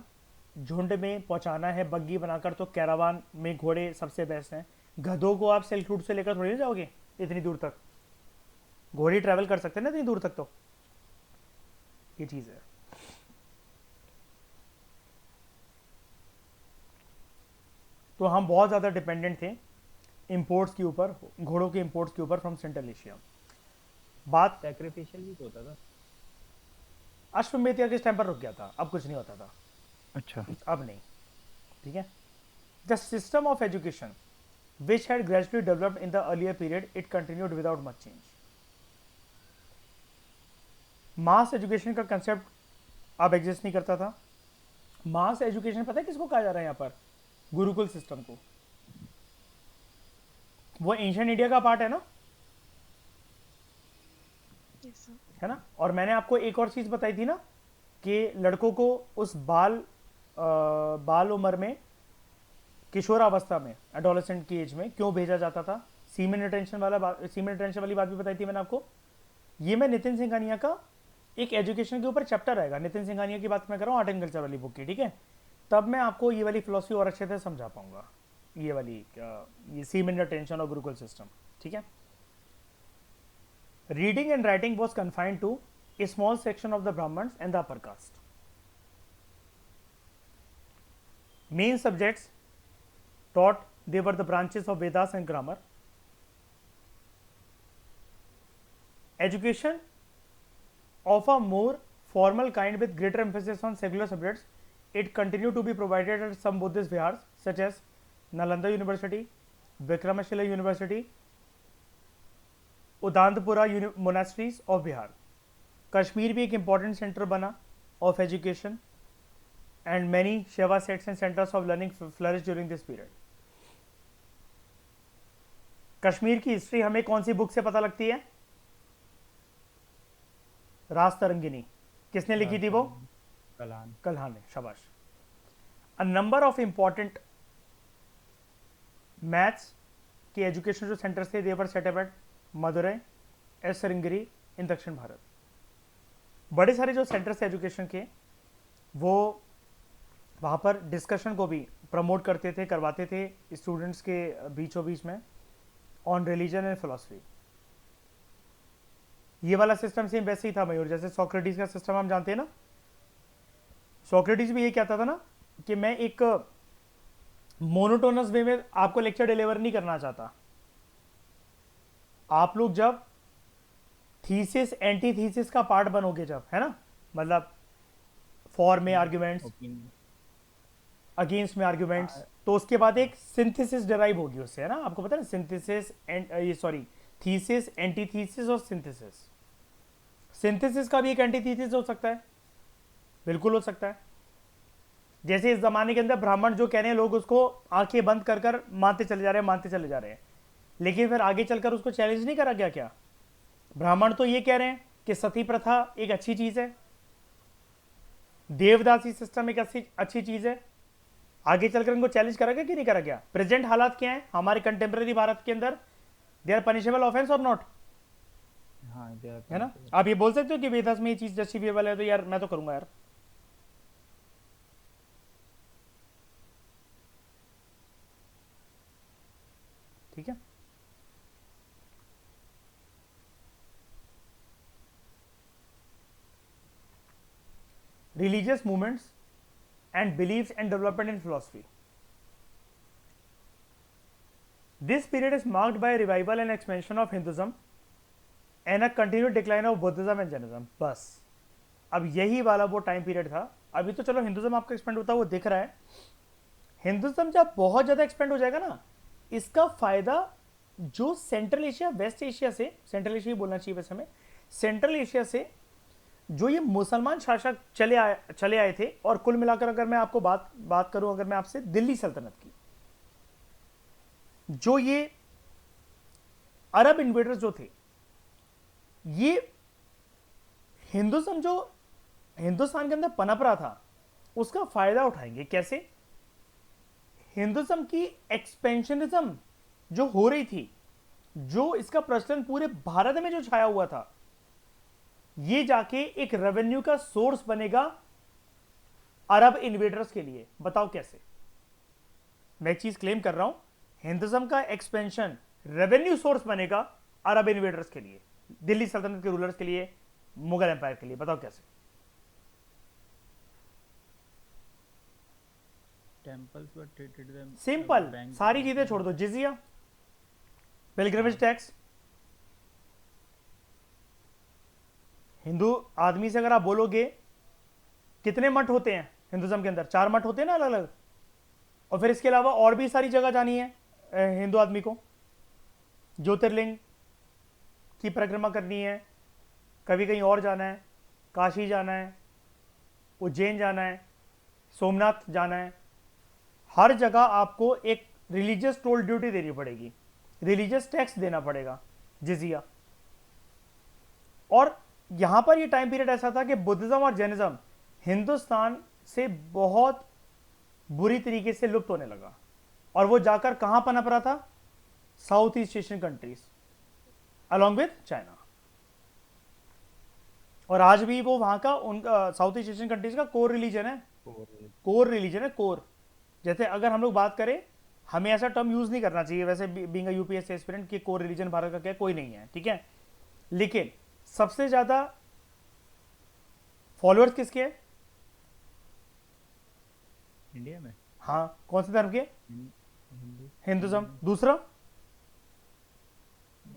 झुंड में पहुंचाना है बग्गी बनाकर, तो कैरावान में घोड़े सबसे बेस्ट हैं। गधों को आप सिल्क रूट से लेकर थोड़ी ना जाओगे इतनी दूर तक, घोड़े ट्रैवल कर सकते हैं ना इतनी दूर तक, तो ये चीज़ है। तो हम बहुत ज़्यादा डिपेंडेंट थे इंपोर्ट्स के ऊपर, घोड़ों के इंपोर्ट्स के ऊपर फ्रॉम सेंट्रल एशिया। बात सैक्रिफिशियल भी तो होता था। अश्वमेध यज्ञ के टाइम पर रुक गया था, अब कुछ नहीं होता था, अच्छा। अब नहीं, ठीक है। The system of education which had gradually developed in the earlier period, it continued without much change. Mass education का कंसेप्ट अब एग्जिस्ट नहीं करता था। मास एजुकेशन पता है किसको कहा जा रहा है यहाँ पर? गुरुकुल सिस्टम को। वो एंशियंट इंडिया का पार्ट है ना, Yes, sir. है ना। और मैंने आपको एक और चीज बताई थी ना, कि लड़कों को उस बाल उम्र में, किशोरावस्था में, एडोलेसेंट की एज में क्यों भेजा जाता था? सीमेन रिटेंशन वाली बात भी बताई थी मैंने आपको। ये मैं नितिन सिंघानिया का एक एजुकेशन के ऊपर चैप्टर आएगा, नितिन सिंघानिया की बात मैं कर रहा हूँ, आर्ट एंड कल्चर वाली बुक की, ठीक है। तब मैं आपको ये वाली फिलोसफी और अच्छे से समझा पाऊंगा, ये वाली ये सीमेन रिटेंशन और गुरुकुल सिस्टम, ठीक है। Reading and writing was confined to a small section of the Brahmins and the upper caste. Main subjects taught, they were the branches of Vedas and grammar. Education of a more formal kind with greater emphasis on secular subjects, it continued to be provided at some Buddhist vihars such as Nalanda University, Vikramashila University, Udantapura monasteries of Bihar. Kashmir भी एक important centre बना of education, and many Shaiva sects and centres of learning flourish during this period. Kashmir की history हमें कौन सी book से पता लगती है? रास्तरंगिनी। किसने लिखी थी वो? कल्हान। कल्हान ने, शाबाश। A number of important maths के एजुकेशन जो सेंटर्स थे, देवर सेटअप एट मदुरई, एस सरंगिरी इन दक्षिण भारत। बड़े सारे जो सेंटर्स थे एजुकेशन के, वो वहाँ पर डिस्कशन को भी प्रमोट करते थे, करवाते थे स्टूडेंट्स के बीचों बीच में, ऑन रिलीजन एंड फिलोसफी। ये वाला सिस्टम सेम वैसे ही था मयूर, जैसे सोक्रेटिस का सिस्टम हम जानते हैं ना। सोक्रेटिस भी ये कहता था ना कि मैं एक मोनोटोनस वे में आपको लेक्चर डिलीवर नहीं करना चाहता। आप लोग जब थीसिस एंटी थीसिस का पार्ट बनोगे जब, है ना, मतलब फॉर में आर्ग्यूमेंट्स, ओपिनियन। अगेंस्ट में आर्ग्यूमेंट्स, तो उसके बाद एक सिंथेसिस डिराइव होगी उससे, है ना, आपको पता है सिंथेसिस एंड ये सॉरी थीसिस एंटीथीसिस और सिंथेसिस। सिंथेसिस का भी एक एंटीथीसिस हो सकता है, बिल्कुल हो सकता है। जैसे इस जमाने के अंदर ब्राह्मण जो कह रहे हैं, लोग उसको आंखें बंद कर कर मानते चले जा रहे हैं, मानते चले जा रहे हैं, लेकिन फिर आगे चलकर उसको चैलेंज नहीं करा गया क्या? ब्राह्मण तो ये कह रहे हैं कि सती प्रथा एक अच्छी चीज है, देवदासी सिस्टम एक अच्छी चीज है, आगे चलकर इनको चैलेंज करा गया कि नहीं करा गया? प्रेजेंट हालात क्या है हमारे कंटेम्प्रेरी भारत के अंदर? दे आर पनिशेबल ऑफेंस और नॉट, हाँ है ना? आप ये बोल सकते हो कि वेदास में ये चीज जस्टिफिएबल है, तो यार मैं तो करूंगा यार। ठीक है, religious movements and beliefs and development in philosophy. This period is marked by a revival and expansion of Hinduism and a continued decline of Buddhism and Jainism. बस अब यही वाला वो टाइम पीरियड था। अभी तो चलो हिंदुज्म आपका एक्सपेंड होता है वो दिख रहा है, हिंदुज्म जब बहुत ज़्यादा एक्सपेंड हो जाएगा ना, इसका फ़ायदा जो सेंट्रल एशिया वेस्ट एशिया से, सेंट्रल एशिया बोलना चाहिए वैसे हमें, सेंट्रल एशिया से जो ये मुसलमान शासक चले आए थे, और कुल मिलाकर अगर मैं आपको बात करूं, अगर मैं आपसे दिल्ली सल्तनत की, जो ये अरब इन्वेडर्स जो थे, ये हिंदुज्म जो हिंदुस्तान के अंदर पनप रहा था उसका फायदा उठाएंगे। कैसे? हिंदुज्म की एक्सपेंशनिज्म जो हो रही थी, जो इसका प्रचलन पूरे भारत में जो छाया हुआ था, ये जाके एक रेवेन्यू का सोर्स बनेगा अरब इन्वेडर्स के लिए। बताओ कैसे? मैं एक चीज क्लेम कर रहा हूं, हिंदुज्म का एक्सपेंशन रेवेन्यू सोर्स बनेगा अरब इन्वेडर्स के लिए, दिल्ली सल्तनत के रूलर्स के लिए, मुगल एम्पायर के लिए। बताओ कैसे? Temples were treated them simple, सारी चीजें छोड़ दो, जिजिया, पिलग्रिमेज टैक्स। हिंदू आदमी से अगर आप बोलोगे कितने मठ होते हैं हिंदुज्म के अंदर, 4 मठ होते हैं ना अलग अलग, और फिर इसके अलावा और भी सारी जगह जानी है हिंदू आदमी को, ज्योतिर्लिंग की परिक्रमा करनी है, कभी कहीं और जाना है, काशी जाना है, उज्जैन जाना है, सोमनाथ जाना है, हर जगह आपको एक रिलीजियस टोल ड्यूटी देनी पड़ेगी, रिलीजियस टैक्स देना पड़ेगा, जिजिया। और यहां पर ये टाइम पीरियड ऐसा था कि बुद्धिज्म और जैनिज्म हिंदुस्तान से बहुत बुरी तरीके से लुप्त होने लगा, और वो जाकर कहां पनप रहा था? South east Asian countries along with China. और आज भी वो वहां का उनका साउथ ईस्ट एशियन कंट्रीज का कोर रिलीजन है, कोर रिलीजन है, कोर। जैसे अगर हम लोग बात करें, हमें ऐसा टर्म यूज नहीं करना चाहिए वैसे, बीइंग अ यूपीएससी एस्पिरेंट, कि कोर रिलीजन भारत का क्या कोई नहीं है, ठीक है, लेकिन सबसे ज्यादा फॉलोअर्स किसके हैं इंडिया में? हाँ, कौन से धर्म के? हिंदू। हिंदुज्म। दूसरा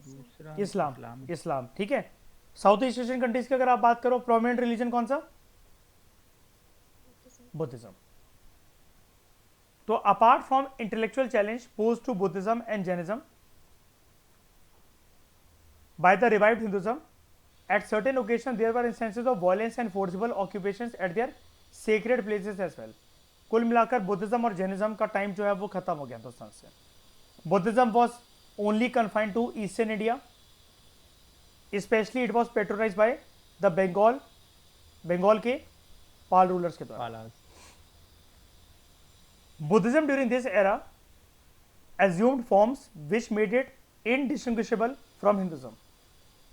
दूसरा इस्लाम, इस्लाम, ठीक है। साउथ ईस्ट एशियन कंट्रीज की अगर आप बात करो, प्रोमिनेंट रिलीजन कौन सा? बुद्धिज्म। तो apart from intellectual challenge pose to Buddhism and Jainism by the revived Hinduism, at certain occasions there were instances of violence and forcible occupations at their sacred places as well. कुल मिलाकर Buddhism और Jainism का time जो है वो खत्म हो गया हिंदुस्तान से। Buddhism was only confined to eastern India, specially it was patronize by the Bengal के पाल रूलर्स के द्वारा। Buddhism during this era assumed forms which made it indistinguishable from Hinduism.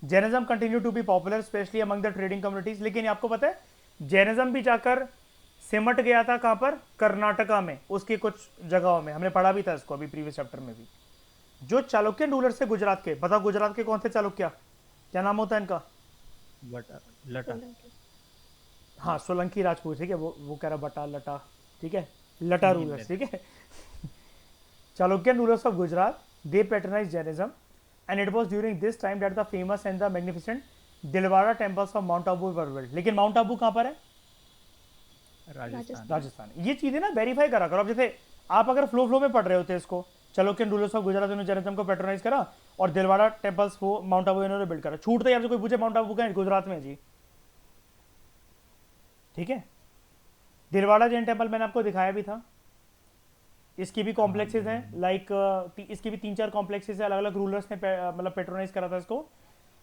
Jainism continued to be popular, especially among the trading communities. लेकिन आपको पता है Jainism भी जाकर सिमट गया था कहाँ पर? कर्नाटका में, उसकी कुछ जगहों में। हमने पढ़ा भी था इसको अभी प्रीवियस चैप्टर में भी। जो चालुक्यन रूलर से गुजरात के, बताओ गुजरात के कौन थे चालुक्य? क्या नाम होता है इनका? लटा। हाँ, सोलंकी राजपूत, ठीक है, वो कह रहा बटा लटा, ठीक है, लटा रूलर्स, ठीक है। Chalukyan rulers of Gujarat, they patronized Jainism, and it was during this time that the famous and the magnificent Dilwara temples of Mount Abu were built. लेकिन माउंट आबू कहाँ पर है? राजस्थान। राजस्थान। ये चीजें ना वेरीफाई करा करो। अब जैसे आप अगर फ्लो में पढ़ रहे होते इसको, चालुक्यन रूलर्स ऑफ गुजरात ने जैनिज्म को पैट्रोनाइज करा और दिलवाड़ा टेम्पल्स वो माउंट आबू इन्होंने बिल्ड करा। छूट तो यार, कोई पूछे माउंट आबू का है? गुजरात में जी, ठीक है। दिलवाड़ा जैन टेम्पल मैंने आपको दिखाया भी था। इसकी भी कॉम्प्लेक्सेस हैं, लाइक इसकी भी 3-4 कॉम्प्लेक्सेस है, अलग अलग रूलर्स ने मतलब पेट्रोनाइज करा था इसको,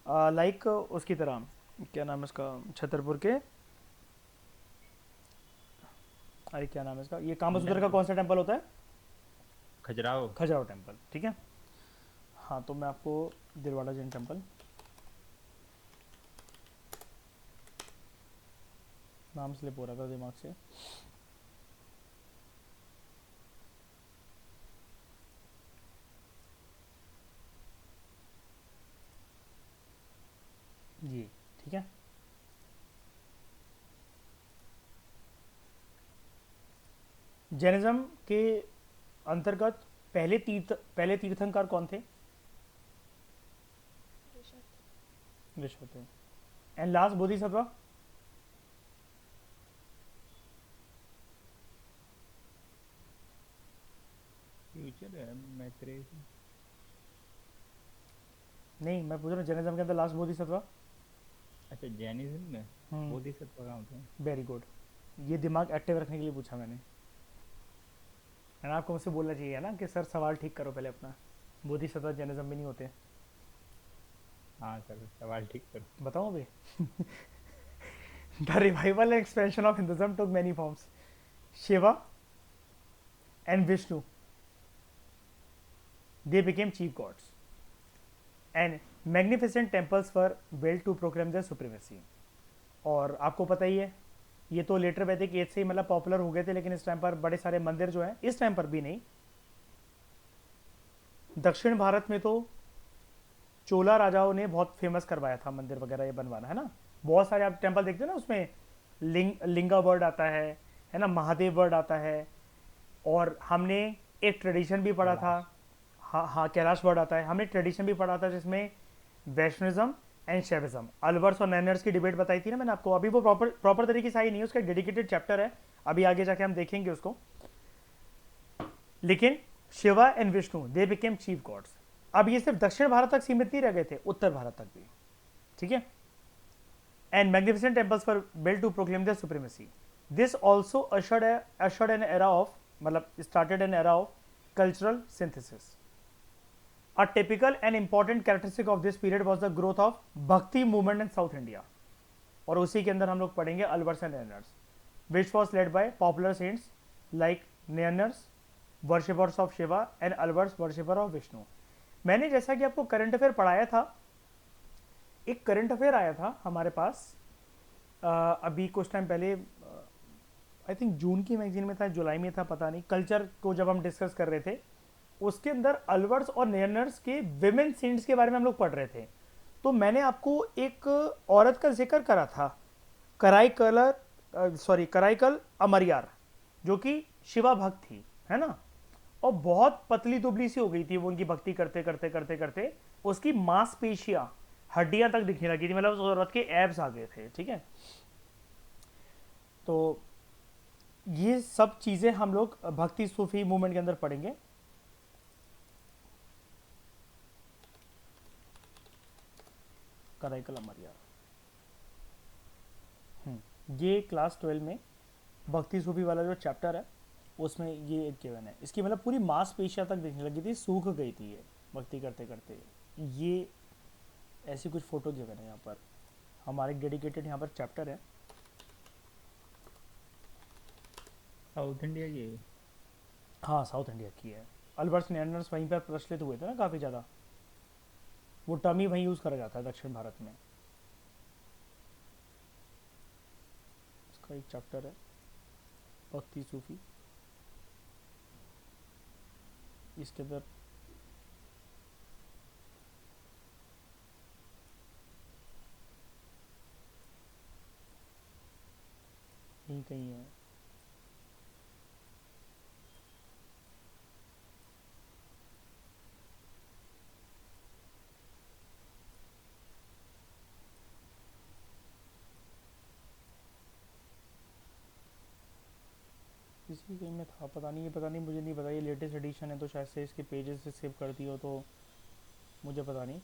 लाइक उसकी तरह, क्या नाम है इसका, छतरपुर के, अरे क्या नाम है इसका, ये कामसूत्र का कौन सा टेम्पल होता है? खजुराहो। खजुराहो टेम्पल, ठीक है। हाँ, तो मैं आपको दिलवाड़ा जैन टेम्पल नाम स्लिप हो रहा था दिमाग से। जी, ठीक है। जैनिज्म के अंतर्गत पहले तीर्थंकर कौन थे? ऋषभ थे। And last Bodhisattva? फ्यूचर है मैत्रेय। नहीं, मैं पूछ रहा हूँ जैनिज्म के अंदर लास्ट बोधिसत्व। अच्छा, जैनिज्म में बोधिसत्व कहाँ होते हैं? वेरी गुड, ये दिमाग एक्टिव रखने के लिए पूछा मैंने। एंड आपको मुझसे बोलना चाहिए ना कि सर सवाल ठीक करो पहले अपना, बोधिसत्व जैनिज्म में नहीं होते। हाँ सर, सवाल ठीक कर। बताओ अभी। The revival and expansion of Hinduism took many forms. Shiva and Vishnu, they became chief gods and magnificent temples were built to proclaim their supremacy। और आपको पता ही है, ये तो लेटर वैदिक एज से ही मतलब पॉपुलर हो गए थे, लेकिन इस टाइम पर बड़े सारे मंदिर जो हैं, इस टाइम पर भी नहीं, दक्षिण भारत में तो चोला राजाओं ने बहुत फेमस करवाया था मंदिर वगैरह ये बनवाना, है ना। बहुत सारे आप टेम्पल देखते हैं ना, उसमें लिंगा वर्ड आता है ना, महादेव वर्ड आता है। और हमने एक ट्रेडिशन भी पढ़ा था, हाँ कैलाश वर्ड आता है। हमने ट्रेडिशन भी पढ़ा था जिसमें वैष्णविज्म एंड शैविज्म, अलवर्स और नैनर्स की डिबेट बताई थी ना मैंने आपको। अभी वो प्रॉपर तरीके से आई नहीं है, उसका डेडिकेटेड चैप्टर है, अभी आगे जाके हम देखेंगे उसको। लेकिन Shiva and Vishnu they became chief gods. अब ये सिर्फ दक्षिण भारत तक सीमित नहीं रह गए थे, उत्तर भारत तक भी, ठीक है। And magnificent temples were built to proclaim their supremacy. This also ushered an era of, मतलब started an era of cultural synthesis. A typical and important characteristic of this period was the growth of Bhakti movement in South India। और उसी के अंदर हम लोग पढ़ेंगे Alvars and Nayanars, which was led by popular saints like Nayanars, worshippers of Shiva and Alvars worshipper of Vishnu. मैंने जैसा कि आपको करंट अफेयर पढ़ाया था, एक करंट अफेयर आया था हमारे पास अभी कुछ टाइम पहले, आई थिंक जून की मैगजीन में था, जुलाई में था, पता नहीं, कल्चर को जब हम डिस्कस कर रहे थे, उसके अंदर अलवर्स और नैनर्स के विमेन सेंट्स के बारे में हम लोग पढ़ रहे थे। तो मैंने आपको एक औरत का जिक्र करा था, कराईकल अमरियार, जो कि शिवा भक्त थी, है ना। और बहुत पतली दुबली सी हो गई थी वो, उनकी भक्ति करते करते करते करते उसकी मांसपेशियां, हड्डियां तक दिखने लगी थी, मतलब उस औरत के एब्स आ गए थे, ठीक है। तो ये सब चीजें हम लोग भक्ति सूफी मूवमेंट के अंदर पढ़ेंगे। कराईकल अमरियार, ये क्लास 12 में भक्ति सूफी वाला जो चैप्टर है उसमें ये एक गिवन है। इसकी मतलब पूरी मांसपेशियां तक दिखने लगी थी, सूख गई थी ये भक्ति करते करते। ये ऐसी कुछ फोटो गिवन है यहाँ पर, हमारे डेडिकेटेड यहाँ पर चैप्टर है। साउथ इंडिया की है? हाँ, साउथ इंडिया की है। अलवर्स नैनर्स वहीं पर प्रचलित हुए थे ना काफ़ी ज़्यादा, वो टर्म ही वहीं यूज़ करा जाता है दक्षिण भारत में। इसका एक चैप्टर है भक्ति सूफी, इसके अंदर यही कहीं है। इसी गेम में था, पता नहीं, ये पता नहीं, मुझे नहीं पता, ये लेटेस्ट एडिशन है तो शायद से इसके पेजेस से स्किप करती हो तो मुझे पता नहीं,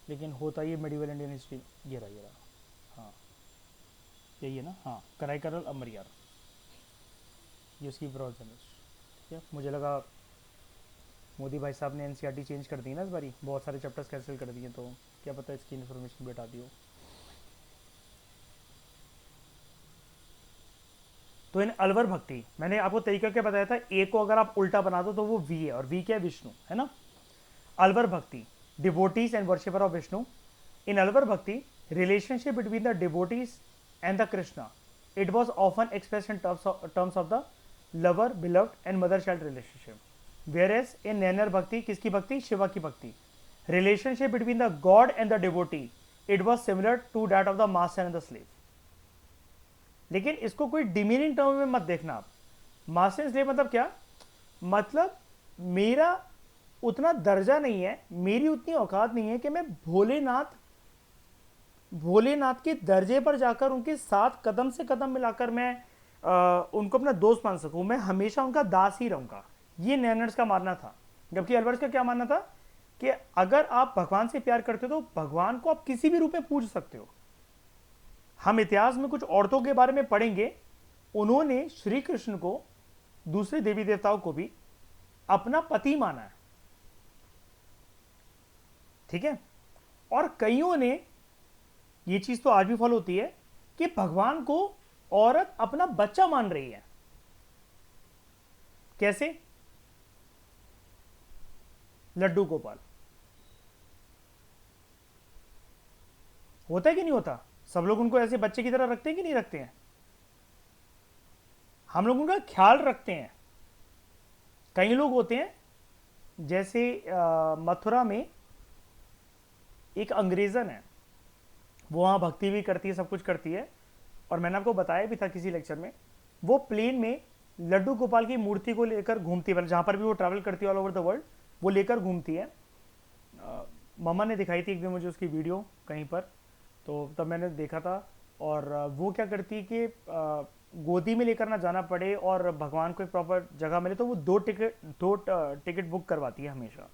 लेकिन होता ये मेडिवल इंडियन हिस्ट्री। ये रहा, हाँ यही है ना, हाँ कराईकरल अमरियार, ये उसकी ब्रॉड जनरेशन। ठीक है, मुझे लगा मोदी भाई साहब ने एनसीईआरटी चेंज कर दी ना इस बारी, बहुत सारे चैप्टर्स कैंसिल कर दिए, तो क्या पता इसकी इन्फॉर्मेशन भी हटा दी हो। तो इन अलवर भक्ति मैंने आपको तरीका क्या बताया था, ए को अगर आप उल्टा बना दो तो वो वी है, और वी क्या है, विष्णु है ना। Alvar bhakti, devotees and worshipper of Vishnu. In Alvar bhakti, relationship between the devotees and the Krishna, it was often expressed in terms of the lover, beloved and mother-child relationship. Whereas in Nainar Bhakti, किसकी भक्ति, शिवा की भक्ति, relationship between the God and the devotee, it was similar to that of the master and the slave. लेकिन इसको कोई demeaning term में मत देखना आप। मास्टर एंड स्लेव मतलब क्या, मतलब मेरा उतना दर्जा नहीं है, मेरी उतनी औकात नहीं है कि मैं भोलेनाथ के दर्जे पर जाकर उनके साथ कदम से कदम मिलाकर मैं उनको अपना दोस्त मान सकूं, मैं हमेशा उनका दास ही रहूंगा। ये नैनर्स का मानना था। जबकि अलवर्स का क्या मानना था कि अगर आप भगवान से प्यार करते हो तो भगवान को आप किसी भी रूप में पूज सकते हो। हम इतिहास में कुछ औरतों के बारे में पढ़ेंगे, उन्होंने श्री कृष्ण को, दूसरे देवी देवताओं को भी अपना पति माना है, ठीक है। और कईयों ने, ये चीज तो आज भी फॉलो होती है कि भगवान को औरत अपना बच्चा मान रही है। कैसे, लड्डू गोपाल, होता है कि नहीं होता, सब लोग उनको ऐसे बच्चे की तरह रखते हैं कि नहीं रखते हैं, हम लोग उनका ख्याल रखते हैं। कई लोग होते हैं, जैसे मथुरा में एक अंग्रेजन है, वो वहाँ भक्ति भी करती है, सब कुछ करती है, और मैंने आपको बताया भी था किसी लेक्चर में, वो प्लेन में लड्डू गोपाल की मूर्ति को लेकर घूमती है, जहाँ पर भी वो ट्रैवल करती है ऑल ओवर द वर्ल्ड, वो लेकर घूमती है। मम्मा ने दिखाई थी एक दिन मुझे उसकी वीडियो कहीं पर, तो तब मैंने देखा था। और वो क्या करती है कि गोदी में लेकर ना जाना पड़े और भगवान को एक प्रॉपर जगह मिले, तो वो दो टिकट बुक करवाती है हमेशा।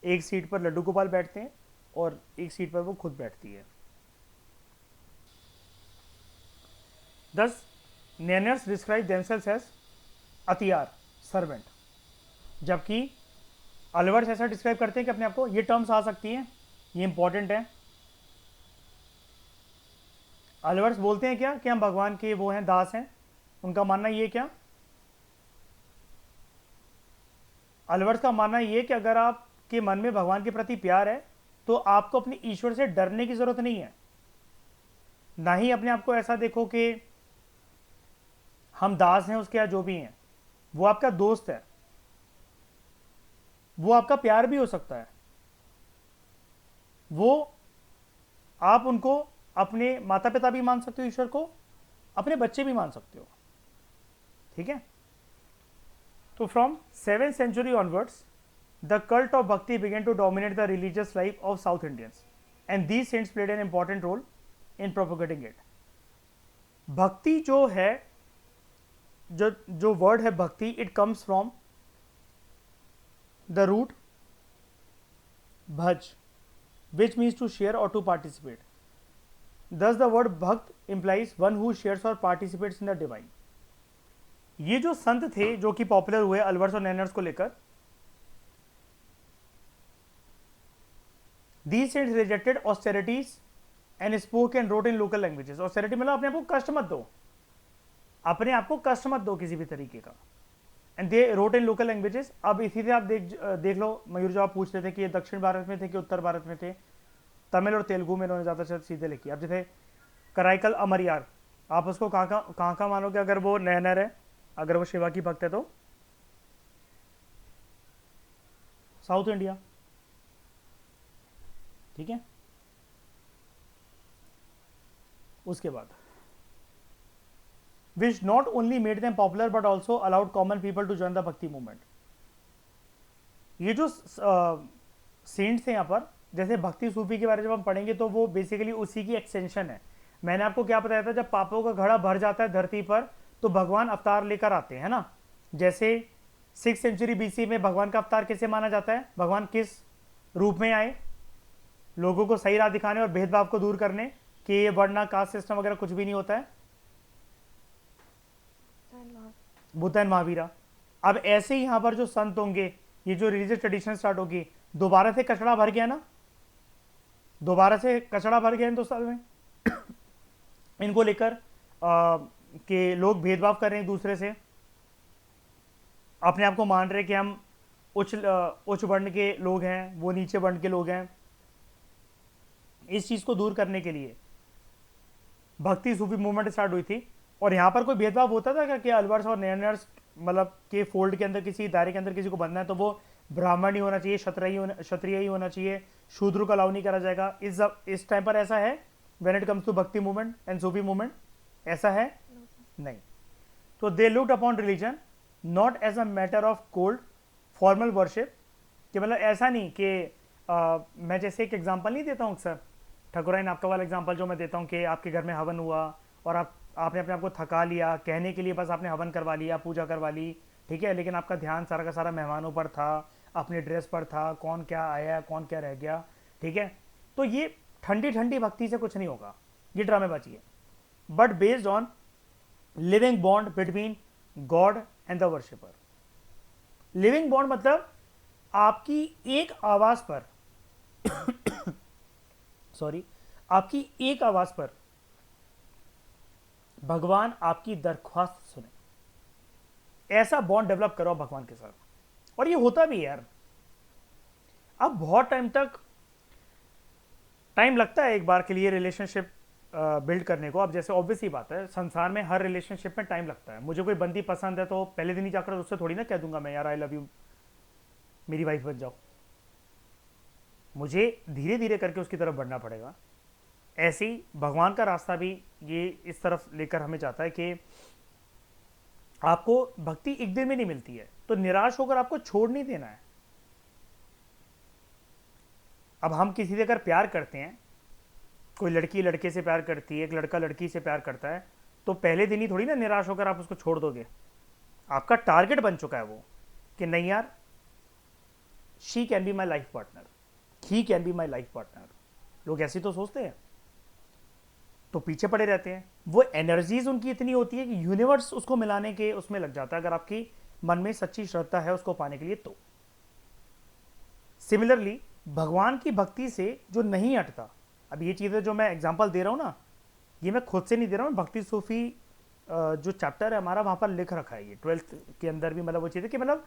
एक सीट पर लड्डू गोपाल बैठते हैं और एक सीट पर वो खुद बैठती है। Thus, Nainars describe themselves as Adiyar, servant, जबकि अलवर्स ऐसा डिस्क्राइब करते हैं कि अपने आप को, ये टर्म्स आ सकती हैं, ये इंपॉर्टेंट है। अलवर्स बोलते हैं क्या कि हम भगवान के वो हैं, दास हैं, उनका मानना ये क्या, अलवर्स का मानना ये कि अगर आपके मन में भगवान के प्रति प्यार है तो आपको अपने ईश्वर से डरने की जरूरत नहीं है। ना ही अपने आप को ऐसा देखो कि हम दास हैं उसके, या जो भी हैं, वो आपका दोस्त है, वो आपका प्यार भी हो सकता है, वो आप उनको अपने माता पिता भी मान सकते हो, ईश्वर को अपने बच्चे भी मान सकते हो, ठीक है। तो from 7th century onwards, the cult of bhakti began to dominate the religious life of South Indians, and these saints played an important role in propagating it. भक्ति जो है, जो वर्ड है bhakti, it comes from the root bhaj, which means to share or to participate. Thus the word भक्त implies one who shares or participates in the divine. ये जो संत थे जो कि पॉपुलर हुए अलवर्स और नैनर्स को लेकर, these saints rejected austerities and spoke and wrote in local languages. austerity मतलब अपने आप को कष्ट मत दो, अपने आप को कष्ट मत दो किसी भी तरीके का, and they wrote in local languages. अब इसी से आप देख लो मयूर, जो आप पूछ रहे थे कि ये दक्षिण भारत में थे कि उत्तर भारत में थे, तमिल और तेलुगु में इन्होंने ज़्यादा सीधे लिखी। अब जैसे कराईकल अमरियार, आप उसको कहाँ मानोगे, अगर वो नैनर है, अगर वो शिवा की भक्त है तो साउथ इंडिया, ठीक है। उसके बाद which not only made them popular but also allowed common people to join the bhakti movement. ये जो सेंट्स हैं यहाँ पर, जैसे भक्ति सूफी के बारे में जब हम पढ़ेंगे तो वो बेसिकली उसी की एक्सटेंशन है। मैंने आपको क्या बताया था, जब पापों का घड़ा भर जाता है धरती पर तो भगवान अवतार लेकर आते हैं, है ना। जैसे 6th सेंचुरी बीसी में भगवान का अवतार कैसे माना जाता है, भगवान किस रूप में आए, लोगों को सही राह दिखाने और भेदभाव को दूर करने कि ये वर्ण कास्ट सिस्टम वगैरह कुछ भी नहीं होता है, बुद्ध एंड महावीरा। अब ऐसे ही यहां पर जो संत होंगे, ये जो रिलीजियस ट्रेडिशन स्टार्ट होगी, दोबारा से कचड़ा भर गया ना, दोबारा से कचड़ा भर गया हिंदुस्तान में इनको लेकर कि लोग भेदभाव कर रहे हैं एक दूसरे से, अपने आप को मान रहे कि हम उच्च वर्ण के लोग हैं, वो नीचे वर्ण के लोग हैं। इस चीज को दूर करने के लिए भक्ति सूफी मूवमेंट स्टार्ट हुई थी। और यहाँ पर कोई भेदभाव होता था क्या कि अलवर्स और नयनर्स मतलब के फोल्ड के अंदर, किसी दायरे के अंदर किसी को बनना है तो वो ब्राह्मण ही होना चाहिए, क्षत्रिय ही होना चाहिए, शूद्र को अलाउ नहीं करा जाएगा? इस टाइम पर ऐसा है when it comes to bhakti movement and Sufi movement? ऐसा है नहीं। तो they looked upon religion not as a matter of cold formal worship, कि मतलब ऐसा नहीं कि मैं जैसे एक एग्जांपल नहीं देता हूँ अक्सर, ठकुराइन आपका वाला एग्जांपल जो मैं देता हूँ कि आपके घर में हवन हुआ और आपने अपने आप को थका लिया, कहने के लिए बस आपने हवन करवा लिया, पूजा करवा ली, ठीक है, लेकिन आपका ध्यान सारा का सारा मेहमानों पर था, अपने ड्रेस पर था, कौन क्या आया कौन क्या रह गया, ठीक है। तो ये ठंडी ठंडी भक्ति से कुछ नहीं होगा, ये ड्रामेबाजी है। But based on living bond between God and the worshipper. Living bond मतलब आपकी एक आवाज पर सॉरी, आपकी एक आवाज पर भगवान आपकी दरख्वास्त सुने, ऐसा बॉन्ड डेवलप करो भगवान के साथ। और ये होता भी है यार। अब बहुत टाइम लगता है एक बार के लिए रिलेशनशिप बिल्ड करने को। अब जैसे ऑब्वियस ही बात है, संसार में हर रिलेशनशिप में टाइम लगता है। मुझे कोई बंदी पसंद है तो पहले दिन ही जाकर उससे थोड़ी ना कह दूंगा मैं, यार आई लव यू, मेरी वाइफ बन जाओ। मुझे धीरे धीरे करके उसकी तरफ बढ़ना पड़ेगा। ऐसे ही भगवान का रास्ता भी ये इस तरफ लेकर हमें जाता है कि आपको भक्ति एक दिन में नहीं मिलती है, तो निराश होकर आपको छोड़ नहीं देना है। अब हम किसी से अगर प्यार करते हैं, कोई लड़की लड़के से प्यार करती है, एक लड़का लड़की से प्यार करता है, तो पहले दिन ही थोड़ी ना निराश होकर आप उसको छोड़ दोगे। आपका टारगेट बन चुका है वो कि नहीं यार, she can be my life partner, he can be my life partner. लोग ऐसे तो सोचते हैं, तो पीछे पड़े रहते हैं। वो एनर्जीज उनकी इतनी होती है कि यूनिवर्स उसको मिलाने के उसमें लग जाता है, अगर आपकी मन में सच्ची श्रद्धा है उसको पाने के लिए तो। सिमिलरली भगवान की भक्ति से जो नहीं हटता, अब ये चीज़ें जो मैं एग्जांपल दे रहा हूँ ना, ये मैं खुद से नहीं दे रहा हूँ, भक्ति सूफी जो चैप्टर है हमारा वहाँ पर लिख रखा है, ये 12th के अंदर भी मतलब वो चीज़ है कि मतलब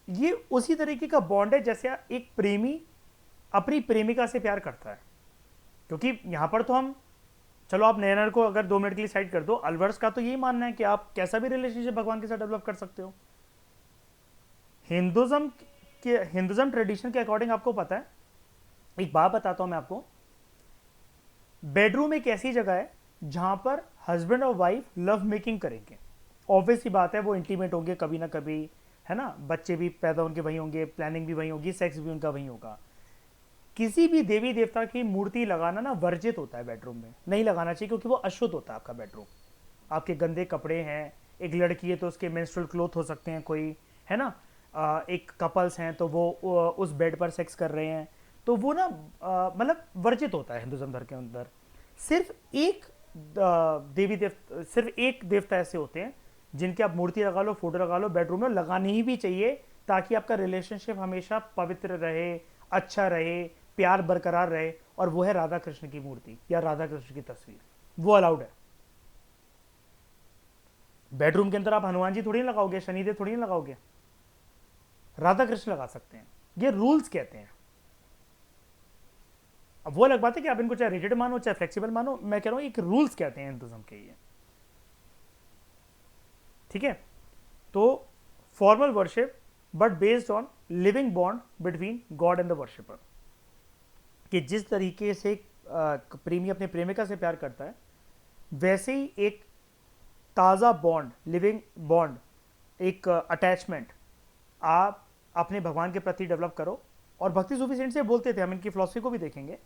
ये उसी तरीके का बॉन्ड है जैसे एक प्रेमी अपनी प्रेमिका से प्यार करता है। क्योंकि यहाँ पर तो हम, चलो आप नयनर को अगर 2 मिनट के लिए साइड कर दो, अलवर्स का तो यही मानना है कि आप कैसा भी रिलेशनशिप भगवान के साथ डेवलप कर सकते हो। हिंदुज्म ट्रेडिशन के अकॉर्डिंग आपको पता है, एक बात बताता हूं मैं आपको, बेडरूम एक ऐसी जगह है जहां पर हस्बैंड और वाइफ लव मेकिंग करेंगे। ऑब्वियस ही बात है, वो इंटीमेट होंगे कभी ना कभी, है ना, बच्चे भी पैदा उनके वहीं होंगे, प्लानिंग भी वहीं होगी, सेक्स भी उनका वहीं होगा। किसी भी देवी देवता की मूर्ति लगाना ना वर्जित होता है बेडरूम में, नहीं लगाना चाहिए, क्योंकि वो अशुद्ध होता है आपका बेडरूम। आपके गंदे कपड़े हैं, एक लड़की है तो उसके मेंस्ट्रुअल क्लोथ हो सकते हैं कोई, है ना, एक कपल्स हैं तो वो उस बेड पर सेक्स कर रहे हैं, तो वो ना मतलब वर्जित होता है हिंदुज्म धर्म के अंदर। सिर्फ एक सिर्फ एक देवता ऐसे होते हैं जिनके आप मूर्ति लगा लो, फोटो लगा लो, बेडरूम में लगानी ही भी चाहिए, ताकि आपका रिलेशनशिप हमेशा पवित्र रहे, अच्छा रहे, प्यार बरकरार रहे। और वो है राधा कृष्ण की मूर्ति या राधा कृष्ण की तस्वीर, वो अलाउड है। बेडरूम के अंदर आप हनुमान जी थोड़ी ना लगाओगे, शनिदेव थोड़ी ना लगाओगे, राधा कृष्ण लगा सकते हैं, ये रूल्स कहते हैं। अब वो अलग बात है कि आप इनको चाहे रिजिड मानो चाहे फ्लेक्सिबल मानो, मैं कह रहा हूं एक रूल्स कहते हैं हिंदुज्म के ये, ठीक है। तो formal worship but based on living bond between God and the worshipper, कि जिस तरीके से प्रेमी अपने प्रेमिका से प्यार करता है, वैसे ही एक ताज़ा बॉन्ड, लिविंग बॉन्ड, एक अटैचमेंट आप अपने भगवान के प्रति डेवलप करो। और भक्ति सूफी सेंट से बोलते थे, हम इनकी फिलॉसफी को भी देखेंगे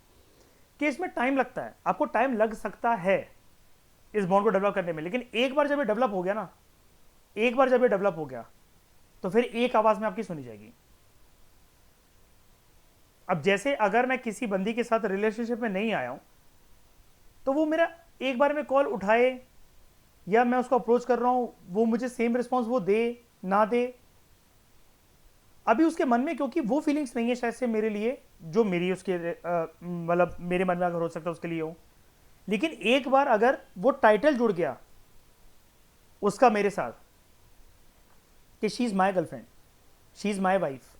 कि इसमें टाइम लगता है, आपको टाइम लग सकता है इस बॉन्ड को डेवलप करने में, लेकिन एक बार जब ये डेवलप हो गया ना, एक बार जब ये डेवलप हो गया तो फिर एक आवाज में आपकी सुनी जाएगी। अब जैसे अगर मैं किसी बंदी के साथ रिलेशनशिप में नहीं आया हूं तो वो मेरा एक बार में कॉल उठाए या मैं उसको अप्रोच कर रहा हूं, वो मुझे सेम रिस्पॉन्स वो दे ना दे, अभी उसके मन में क्योंकि वो फीलिंग्स नहीं है शायद से मेरे लिए जो मेरी उसके मतलब मेरे मन में अगर हो सकता है उसके लिए हो। लेकिन एक बार अगर वो टाइटल जुड़ गया उसका मेरे साथ कि she is my girlfriend, she is my wife,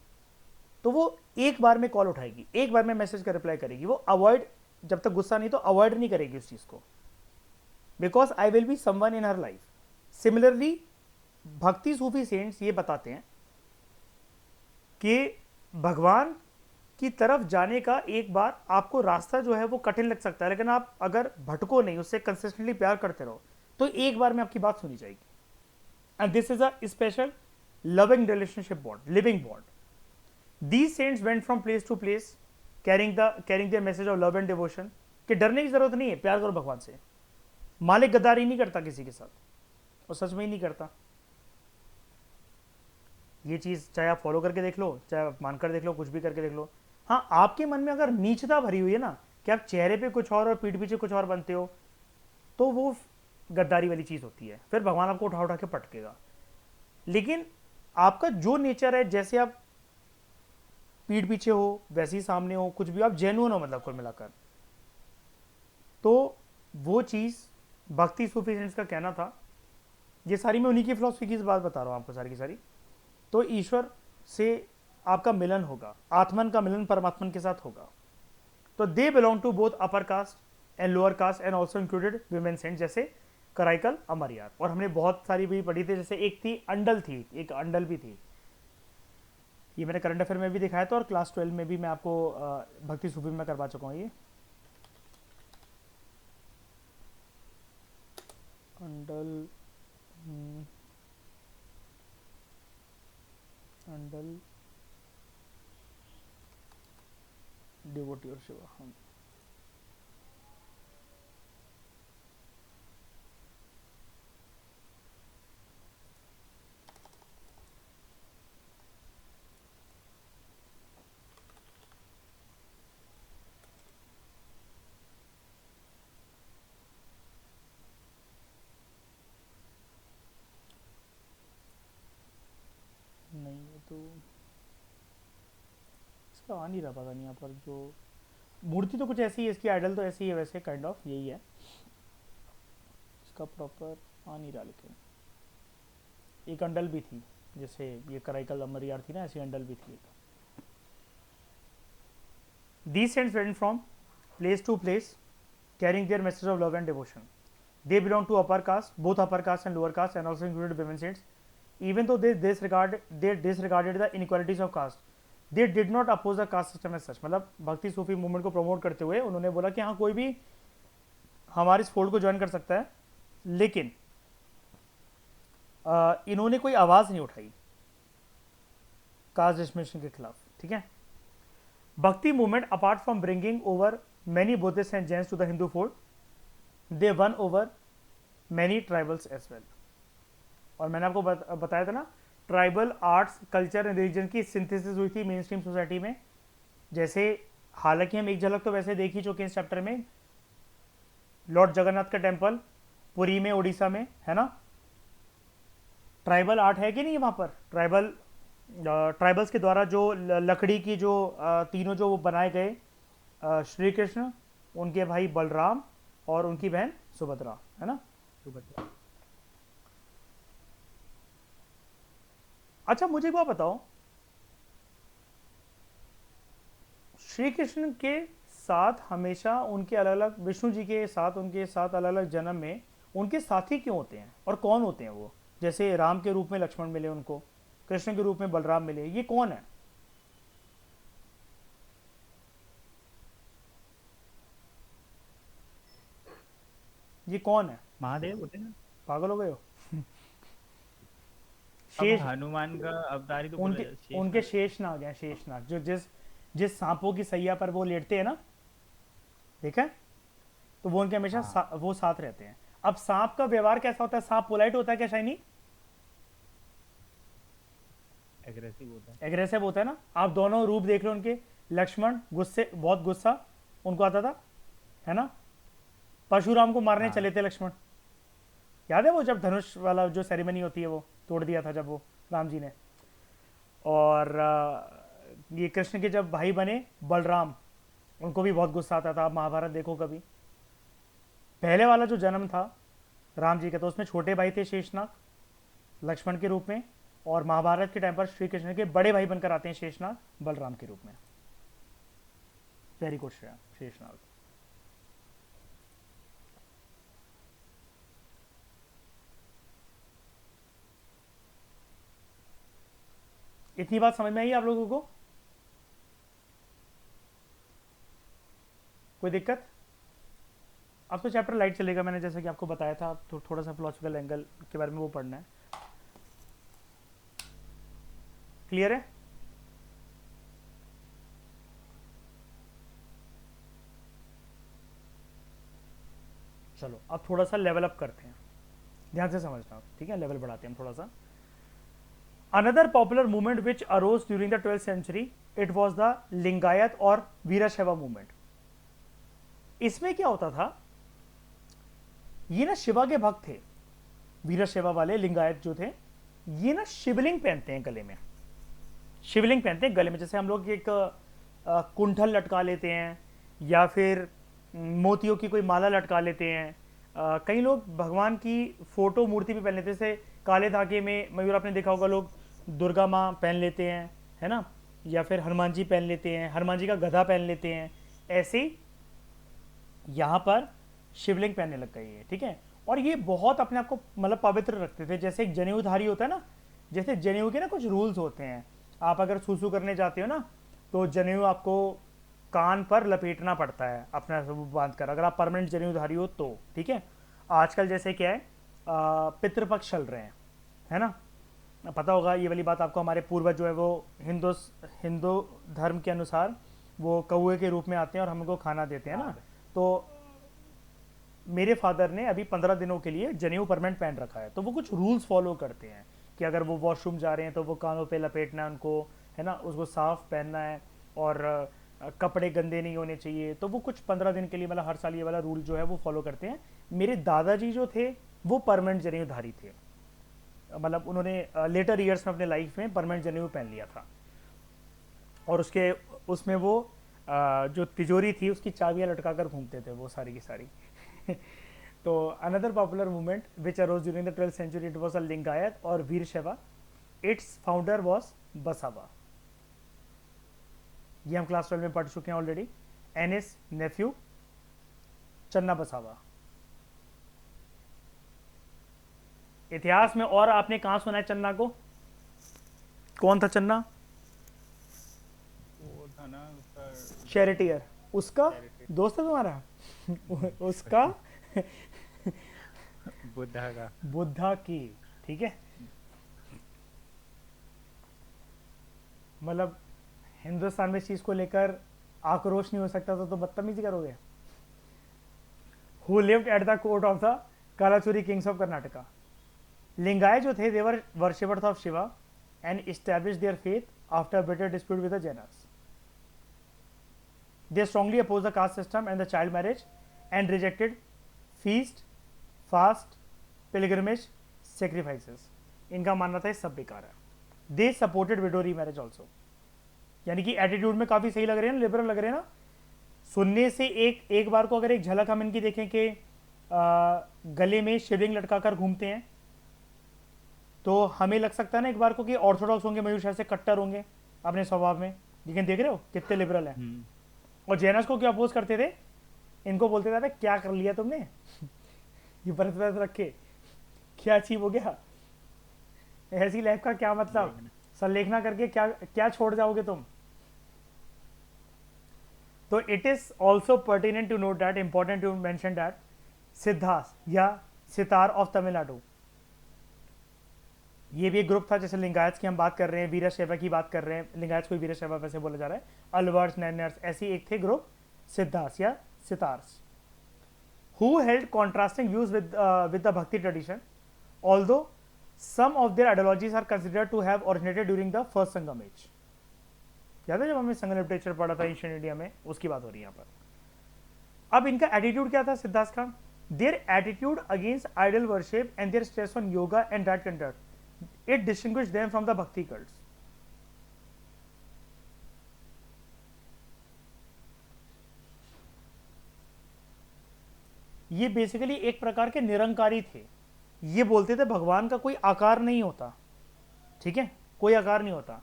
तो वो एक बार में कॉल उठाएगी, एक बार में मैसेज का रिप्लाई करेगी। वो अवॉइड, जब तक गुस्सा नहीं तो अवॉइड नहीं करेगी उस चीज को, because I will be someone in her life. Similarly भक्ति सूफी सेंट्स ये बताते हैं कि भगवान की तरफ जाने का एक बार आपको रास्ता जो है वो कठिन लग सकता है, लेकिन आप अगर भटको नहीं, उससे कंसिस्टेंटली प्यार करते रहो तो एक बार में आपकी बात सुनी जाएगी। And this is a special loving relationship bond, living bond. These saints went from place to place carrying their message of love and devotion कि डरने की जरूरत नहीं है, प्यार करो भगवान से। मालिक गद्दारी नहीं करता किसी के साथ, और सच में ही नहीं करता। ये चीज चाहे आप फॉलो करके देख लो, चाहे आप मानकर देख लो, कुछ भी करके देख लो। हाँ, आपके मन में अगर नीचता भरी हुई है ना कि आप चेहरे पे कुछ और पीठ पीछे कुछ और बनते हो, तो वो गद्दारी वाली चीज होती है, फिर भगवान आपको उठा उठा के पटकेगा। लेकिन आपका जो नेचर है, जैसे आप पीठ पीछे हो वैसे ही सामने हो, कुछ भी आप जेन्युइन हो, मतलब कुल मिलाकर, तो वो चीज़ भक्ति सूफी सेंट्स का कहना था। ये सारी मैं उन्हीं की फिलॉसफी की बात बता रहा हूँ आपको, सारी की सारी। तो ईश्वर से आपका मिलन होगा, आत्मन का मिलन परमात्मन के साथ होगा। तो they belong to both upper caste and lower caste and also included women saint, जैसे कराइकल, अमरियार। और हमने बहुत सारी भी पढ़ी थी, जैसे एक थी अंडल थी, एक अंडल भी थी। ये मैंने करंट अफेयर में भी दिखाया था और क्लास 12 में भी मैं आपको भक्ति सूफी में करवा चुका हूँ। ये अंडल, अंडल डिवोटी और शिवा, हाँ। नहीं, ये तो इसका आ नहीं रहा, पता नहीं यहाँ पर जो मूर्ति तो कुछ ऐसी है, इसकी आइडल तो ऐसी है, वैसे काइंड ऑफ यही है। इसका प्रॉपर आ नहीं रहा, लेकिन एक अंडल भी थी, जैसे ये कराइकल अमरियार थी ना, ऐसी अंडल भी थी एक। These saints went from place to place carrying their message of love and devotion. They belong to upper caste, both upper caste and lower caste, and also included women saints. Even though they disregarded the inequalities of caste, they did not oppose the caste system as such. मतलब भक्ति सूफी movement को promote करते हुए उन्होंने बोला कि हाँ, कोई भी हमारे इस फोल्ड को ज्वाइन कर सकता है, लेकिन इन्होंने कोई आवाज नहीं उठाई कास्ट डिस्क्रिमिनेशन के खिलाफ। ठीक है। Bhakti movement, apart from bringing over many Buddhists and Jains to the Hindu fold, they won over many tribals as well. और मैंने आपको बताया था ना, tribal arts, culture and religion की सिंथेसिस हुई थी मेन स्ट्रीम सोसाइटी में। जैसे हालांकि हम एक झलक तो वैसे देख ही चुके हैं इस चैप्टर में, लॉर्ड जगन्नाथ का टेम्पल पुरी में, उड़ीसा में, है ना। ट्राइबल आर्ट है कि नहीं वहाँ पर? ट्राइबल्स के द्वारा जो लकड़ी की जो तीनों जो बनाए गए श्री कृष्ण, उनके भाई बलराम और उनकी बहन सुभद्रा, है ना। सुभद्रा। अच्छा, मुझे एक बात बताओ, श्री कृष्ण के साथ हमेशा उनके अलग अलग, विष्णु जी के साथ उनके साथ अलग अलग जन्म में उनके साथी क्यों होते हैं, और कौन होते हैं वो? जैसे राम के रूप में लक्ष्मण मिले उनको, कृष्ण के रूप में बलराम मिले, ये कौन है? ये कौन है? महादेव होते हैं। पागल हो गए हो? अब शेष, हनुमान का अवतारी तो उनके बोला शेष उनके शेषनाग हैं, शेषनाग, जो जिस जिस सांपों की सैया पर वो लेटते हैं ना, देखा है? तो वो उनके हमेशा हाँ। वो साथ रहते हैं। अब सांप का व्यवहार कैसा होता है? सांप पोलाइट होता है क्या शाइनी? एग्रेसिव होता है ना। आप दोनों रूप देख लो उनके, लक्ष्मण गुस्से, बहुत गुस्सा उनको आता था, है ना। परशुराम को मारने चले थे लक्ष्मण, याद है वो जब धनुष वाला जो सेरेमनी होती है वो तोड़ दिया था जब वो राम जी ने। और ये कृष्ण के जब भाई बने बलराम, उनको भी बहुत गुस्सा आता था। महाभारत देखो कभी, पहले वाला जो जन्म था राम जी का, तो उसमें छोटे भाई थे शेषनाग लक्ष्मण के रूप में, और महाभारत के टाइम पर श्री कृष्ण के बड़े भाई बनकर आते हैं शेषनाग बलराम के रूप में। Very good Shreya, Sheshnag. इतनी बात समझ में आई आप लोगों को? कोई दिक्कत? अब तो चैप्टर लाइट चलेगा, मैंने जैसा कि आपको बताया था, तो थोड़ा सा फिलोसफिकल एंगल के बारे में वो पढ़ना है। क्लियर है? चलो अब थोड़ा सा लेवल अप करते हैं, ध्यान से समझना, ठीक है। लेवल बढ़ाते हैं हम थोड़ा सा। Another popular movement which arose during the 12th century, it was the Lingayat और वीरशैव मूवमेंट। इसमें क्या होता था, ये ना शिवा के भक्त थे, वीरशैव वाले लिंगायत जो थे, ये ना शिवलिंग पहनते हैं गले में, शिवलिंग पहनते हैं गले में। जैसे हम लोग एक कुंठल लटका लेते हैं, या फिर मोतियों की कोई माला लटका लेते हैं। कई लोग भगवान की फोटो मूर्ति भी पहन लेते हैं, जैसे काले धागे में मयूर आपने देखा होगा, लोग दुर्गा माँ पहन लेते हैं, है ना, या फिर हनुमान जी पहन लेते हैं, हनुमान जी का गधा पहन लेते हैं। ऐसे यहाँ पर शिवलिंग पहनने लग गई है, ठीक है। और ये बहुत अपने आप को मतलब पवित्र रखते थे। जैसे एक जनेऊधारी होता है ना, जैसे जनेऊ के ना कुछ रूल्स होते हैं, आप अगर सूसू करने जाते हो ना, तो जनेऊ आपको कान पर लपेटना पड़ता है अपना सब बांध कर, अगर आप परमानेंट जनेऊधारी हो तो, ठीक है। आजकल जैसे क्या है, पितृपक्ष चल रहे हैं, है ना, पता होगा ये वाली बात आपको। हमारे पूर्वज जो है वो हिंदू धर्म के अनुसार वो कौए के रूप में आते हैं और हमको खाना देते हैं ना। तो मेरे फादर ने अभी 15 दिनों के लिए जनेऊ परमानेंट पहन रखा है, तो वो कुछ रूल्स फॉलो करते हैं कि अगर वो वॉशरूम जा रहे हैं तो वो कानों पे लपेटना है उनको, है ना, उसको साफ पहनना है, और कपड़े गंदे नहीं होने चाहिए। तो वो कुछ 15 दिन के लिए, मतलब हर साल ये वाला रूल जो है वो फॉलो करते हैं। मेरे दादाजी जो थे वो परमानेंट जनेऊधारी थे, मतलब उन्होंने लेटर ईयर्स में अपने लाइफ में परमानेंट जनेऊ पहन लिया था, और उसमें वो जो तिजोरी थी उसकी चाबियां लटका कर घूमते थे वो सारी की सारी। तो another popular movement which arose during the 12th century, it was a Lingayat और वीरशैव। इट्स फाउंडर वॉज बसावा। ये हम क्लास 12 में पढ़ चुके हैं ऑलरेडी। एनिस नेफ्यू चन्ना बसावा। इतिहास में और आपने कहां सुना है चन्ना को? कौन था चन्ना? वो था ना उसका चैरिटियर, उसका दोस्त है तुम्हारा? उसका बुद्धा का। बुद्धा की, ठीक है। मतलब हिंदुस्तान में इस चीज को लेकर आक्रोश नहीं हो सकता तो बदतमीजी करोगे। Who lived at the court of the Kalachuri kings of Karnataka. Lingayat जो थे, devout worshippers of Shiva and establish their faith after bitter dispute with the Jains. They strongly opposed the caste system and the child marriage and rejected feast, fast, pilgrimage, sacrifices. इनका मानना था ये सब बेकार है। They supported widow remarriage also. यानी कि attitude में काफ़ी सही लग रहे हैं ना, लिबरल लग रहे हैं ना। सुनने से एक बार को अगर एक झलक हम इनकी देखें कि गले में शिवलिंग लटका कर घूमते हैं, तो हमें लग सकता है ना एक बार को कि ऑर्थोडॉक्स होंगे, मयूर शायद से कट्टर होंगे अपने स्वभाव में, लेकिन देख रहे हो कितने लिबरल हैं। और जैनस को क्या अपोज करते थे? इनको बोलते थे क्या कर लिया तुमने, ये व्रत रखे क्या अचीव हो गया, ऐसी लाइफ का क्या मतलब, संलेखना करके क्या छोड़ जाओगे तुम। तो it is also pertinent to note that, important to mention that Siddhas या सितार ऑफ तमिलनाडु, ये भी एक ग्रुप था। जैसे लिंगायत की हम बात कर रहे हैं, वीरशैव की बात कर रहे हैं, लिंगायत को वीरशैव वैसे बोला जा रहा है, अलवर्स, नैनर्स, ऐसी एक थे ग्रुप सिद्धास या Siddhars, who held contrasting views with the bhakti tradition, although some of their ideologies are considered to have originated during the first Sangam age. याद है जब हमने संगम लिटरेचर पढ़ा था एंशिएंट इंडिया में, उसकी बात हो रही है यहाँ पर। अब इनका एटीट्यूड क्या था सिद्धार्थ का? Their attitude against idol worship and their stress on yoga and diet conduct, it distinguish them from the bhakti cults. ये बेसिकली एक प्रकार के निरंकारी थे। ये बोलते थे भगवान का कोई आकार नहीं होता, ठीक है, कोई आकार नहीं होता।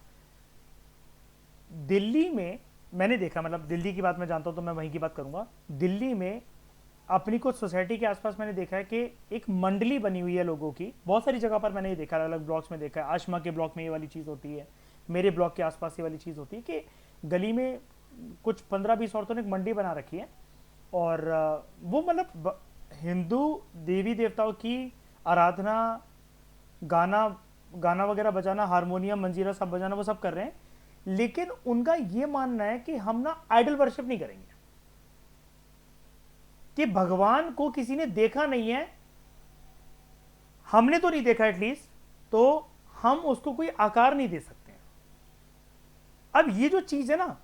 दिल्ली में मैंने देखा, मतलब दिल्ली की बात मैं जानता हूं तो मैं वहीं की बात करूंगा। दिल्ली में अपनी कुछ सोसाइटी के आसपास मैंने देखा है कि एक मंडली बनी हुई है लोगों की। बहुत सारी जगह पर मैंने ये देखा, अलग अलग ब्लॉक्स में देखा है। आशमा के ब्लॉक में ये वाली चीज़ होती है, मेरे ब्लॉक के आसपास ये वाली चीज़ होती है कि गली में कुछ 15-20 औरतों ने एक मंडी बना रखी है, और वो मतलब हिंदू देवी देवताओं की आराधना, गाना गाना वगैरह बजाना, हारमोनियम मंजीरा सब बजाना, वो सब कर रहे हैं। लेकिन उनका ये मानना है कि हम ना आइडल वर्शिप नहीं करेंगे, कि भगवान को किसी ने देखा नहीं है, हमने तो नहीं देखा एटलीस्ट, तो हम उसको कोई आकार नहीं दे सकते हैं। अब ये जो चीज है ना,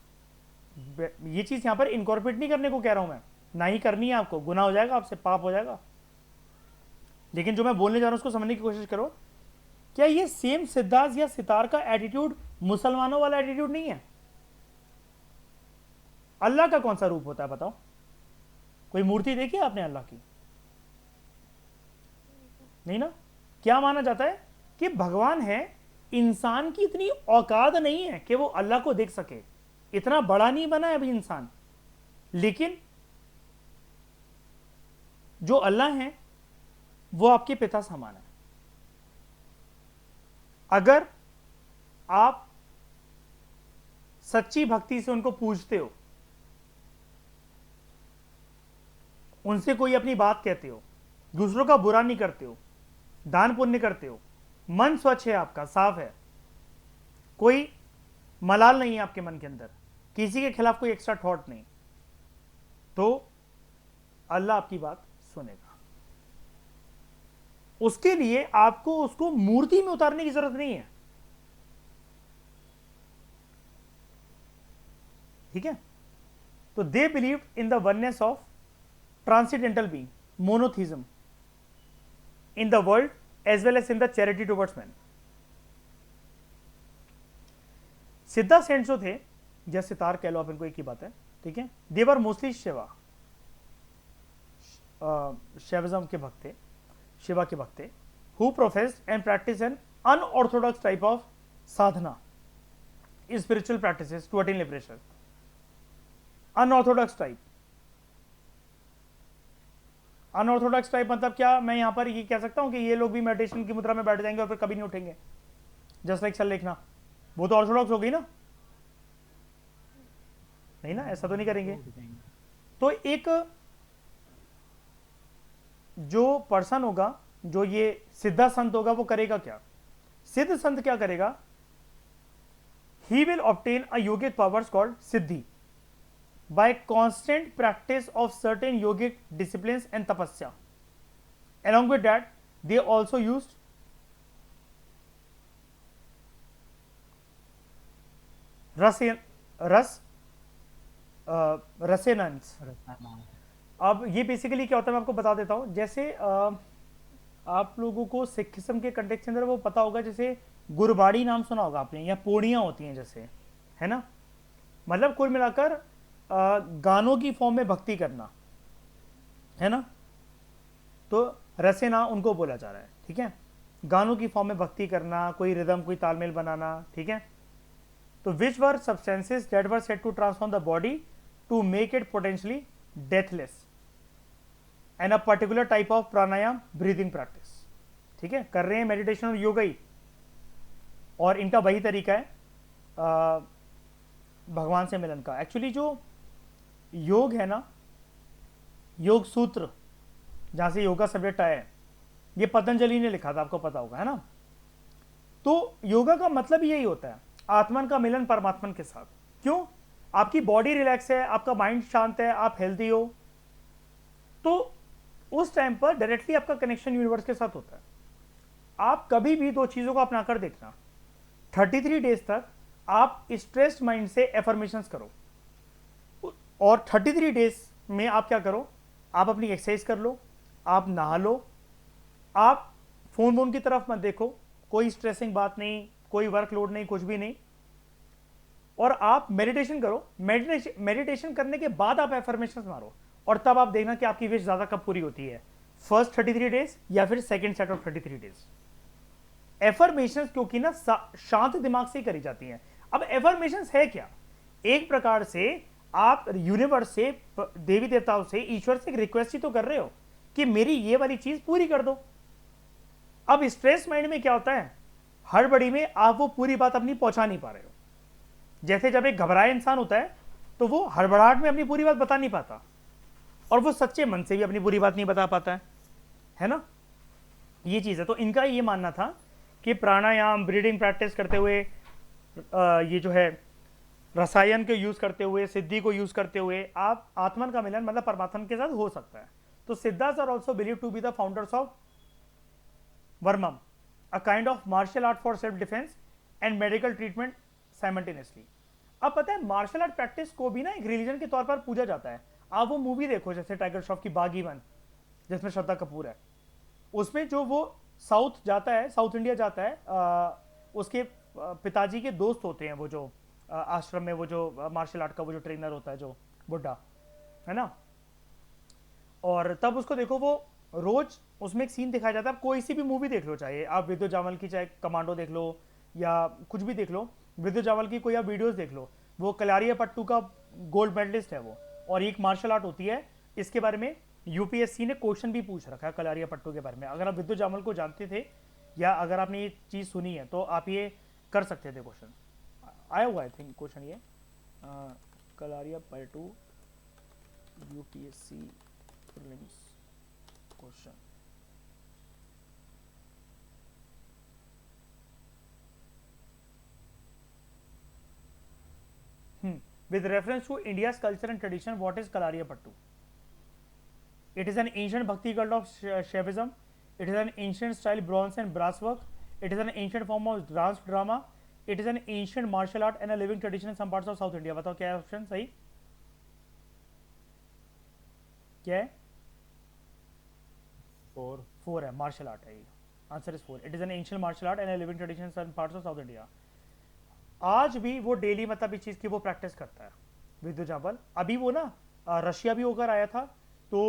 ये चीज यहां पर इनकॉर्पोरेट नहीं करने को कह रहा हूं मैं, ना ही करनी है आपको, गुनाह हो जाएगा आपसे, पाप हो जाएगा। लेकिन जो मैं बोलने जा रहा हूं उसको समझने की कोशिश करो। क्या ये सेम सिद्धार्थ या सितार का एटीट्यूड मुसलमानों वाला एटीट्यूड नहीं है? अल्लाह का कौन सा रूप होता है बताओ? कोई मूर्ति देखी है आपने अल्लाह की? नहीं ना। क्या माना जाता है कि भगवान है, इंसान की इतनी औकात नहीं है कि वो अल्लाह को देख सके, इतना बड़ा नहीं बना है अभी इंसान। लेकिन जो अल्लाह है वो आपके पिता समान है। अगर आप सच्ची भक्ति से उनको पूजते हो, उनसे कोई अपनी बात कहते हो, दूसरों का बुरा नहीं करते हो, दान पुण्य करते हो, मन स्वच्छ है आपका, साफ है, कोई मलाल नहीं है आपके मन के अंदर, किसी के खिलाफ कोई एक्स्ट्रा थॉट नहीं, तो अल्लाह आपकी बात सुनेगा। उसके लिए आपको उसको मूर्ति में उतारने की जरूरत नहीं है, ठीक है। तो they believe in the oneness of transcendental being, monotheism in the world as well as in the charity towards man. Siddha saint जो थे, या सितार कह लो आप इनको, एक ही बात है, ठीक है। They were mostly Shiva, Shaivism के भक्त थे, शिवा के भक्त थे, who professed and practice an unorthodox type of sadhana, spiritual practices to attain liberation. Unorthodox type, unorthodox type मतलब क्या? मैं यहां पर ये कह सकता हूं कि ये लोग भी मेडिटेशन की मुद्रा में बैठ जाएंगे और फिर कभी नहीं उठेंगे, जस्ट लाइक चल लिखना, वो तो ऑर्थोडॉक्स हो गई ना? नहीं ना, ऐसा तो नहीं करेंगे। तो एक जो पर्सन होगा, जो ये सिद्धा संत होगा, वो करेगा क्या? सिद्ध संत क्या करेगा? He will obtain a yogic powers called Siddhi by constant practice of certain yogic disciplines and tapasya. Along with that, they also used रसेनंस। अब ये बेसिकली क्या होता है मैं आपको बता देता हूँ। जैसे आप लोगों को सिखिज्म के कंटेक्स्ट के अंदर वो पता होगा, जैसे गुरबाड़ी नाम सुना होगा आपने, या पोड़ियाँ होती हैं जैसे, है ना, मतलब कुल मिलाकर गानों की फॉर्म में भक्ति करना, है ना। तो रसेना उनको बोला जा रहा है, ठीक है, गानों की फॉर्म में भक्ति करना, कोई रिदम, कोई तालमेल बनाना, ठीक है। तो which were substances that were set to transform the body to make it potentially deathless and a particular type of pranayama breathing practice, ठीक है, कर रहे हैं मेडिटेशन और योगा ही, और इनका वही तरीका है भगवान से मिलन का। एक्चुअली जो योग है ना, योग सूत्र जहां से योगा सब्जेक्ट आया है, ये पतंजलि ने लिखा था, आपको पता होगा, है ना। तो योगा का मतलब यही होता है, आत्मन का मिलन परमात्मन के साथ। क्यों? आपकी बॉडी रिलैक्स है, आपका माइंड शांत है, आप हेल्दी हो, तो उस टाइम पर डायरेक्टली आपका कनेक्शन यूनिवर्स के साथ होता है। आप कभी भी दो चीज़ों को अपना कर देखना। 33 डेज तक आप स्ट्रेस्ड माइंड से एफर्मेशंस करो, और 33 डेज में आप क्या करो, आप अपनी एक्सरसाइज कर लो, आप नहा लो, आप फोन की तरफ मत देखो, कोई स्ट्रेसिंग बात नहीं, कोई वर्कलोड नहीं, कुछ भी नहीं, और आप मेडिटेशन करो। मेडिटेशन करने के बाद आप एफर्मेशंस मारो, और तब आप देखना कि आपकी विश ज्यादा कब पूरी होती है, फर्स्ट 33 डेज या फिर second set of 33 days. Affirmations क्योंकि ना शांत दिमाग से ही करी जाती हैं। अब एफर्मेशंस है क्या, एक प्रकार से आप यूनिवर्स से, देवी देवताओं से, ईश्वर से एक रिक्वेस्ट ही तो कर रहे हो कि मेरी ये वाली चीज पूरी कर दो। अब स्ट्रेस माइंड में क्या होता है, हड़बड़ी में आप वो पूरी बात अपनी पहुंचा नहीं पा रहे हो। जैसे जब एक घबराया इंसान होता है तो वो हड़बड़ाहट में अपनी पूरी बात बता नहीं पाता, और वो सच्चे मन से भी अपनी पूरी बात नहीं बता पाता है ना। ये चीज है। तो इनका ये मानना था कि प्राणायाम, ब्रीडिंग प्रैक्टिस करते हुए, ये जो है रसायन को यूज करते हुए, सिद्धि को यूज करते हुए आप आत्मन का मिलन मतलब परमात्मा के साथ हो सकता है। तो Siddhars are also believe to be the founders of Varmam, a kind of martial art for self defence and medical treatment simultaneously. अब पता है मार्शल आर्ट प्रैक्टिस को भी ना एक रिलीजन के तौर पर पूजा जाता है। आप वो मूवी देखो जैसे टाइगर श्रॉफ की बागीवन, जिसमें श्रद्धा कपूर है, उसमें जो वो साउथ जाता है, साउथ इंडिया जाता है, उसके पिताजी के दोस्त होते हैं वो जो आश्रम में, वो जो मार्शल आर्ट का वो जो ट्रेनर होता है, जो बुड्ढा है ना, और तब उसको देखो, वो रोज उसमें एक सीन दिखाया जाता है। आप कोई सी भी मूवी देख लो, चाहे आप विद्युत जामल की, चाहे कमांडो देख लो या कुछ भी देख लो, विद्युत जामल की कोई आप वीडियोस देख लो, वो कलारिया पट्टू का गोल्ड मेडलिस्ट है वो, और एक मार्शल आर्ट होती है। इसके बारे में यूपीएससी ने क्वेश्चन भी पूछ रखा है कलारिया पट्टू के बारे में। अगर आप विद्युत जामल को जानते थे या अगर आपने ये चीज़ सुनी है तो आप ये कर सकते थे। क्वेश्चन आया हुआ आई थिंक, क्वेश्चन ये Kalaripayattu UPSC prelims question. With reference to India's culture and tradition, what is Kalariya Pattu? It is an ancient bhakti cult of Shaivism. It is an ancient style bronze and brass work. It is an ancient form of dance drama. It is an ancient martial art and a living tradition in some parts of South India. बताओ क्या है option सही, क्या है? 4 है, martial art है ये। Answer is 4। It is an ancient martial art and a living tradition in some parts of South India. आज भी वो डेली मतलब इस चीज़ की वो प्रैक्टिस करता है विद्युत जामल। अभी वो ना रशिया भी होकर आया था, तो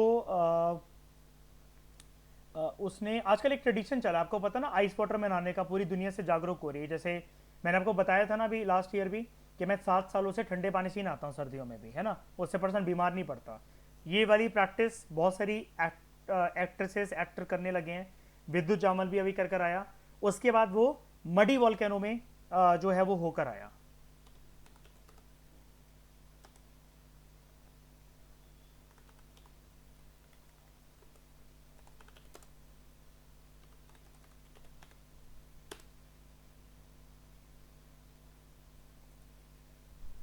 उसने, आजकल एक ट्रेडिशन चला आपको पता ना, आइस वाटर में नहाने का, पूरी दुनिया से जागरूक हो रही है। जैसे मैंने आपको बताया था ना अभी लास्ट ईयर भी कि मैं 7 सालों से ठंडे पानी से ही नहाता हूँ सर्दियों में भी, है ना, उससे पर्सन बीमार नहीं पड़ता। ये वाली प्रैक्टिस बहुत सारी एक्ट्रेसेस एक्टर करने लगे हैं। विद्युत जामल भी अभी कर आया। उसके बाद वो मडी वॉल्केनो में जो है वो होकर आया।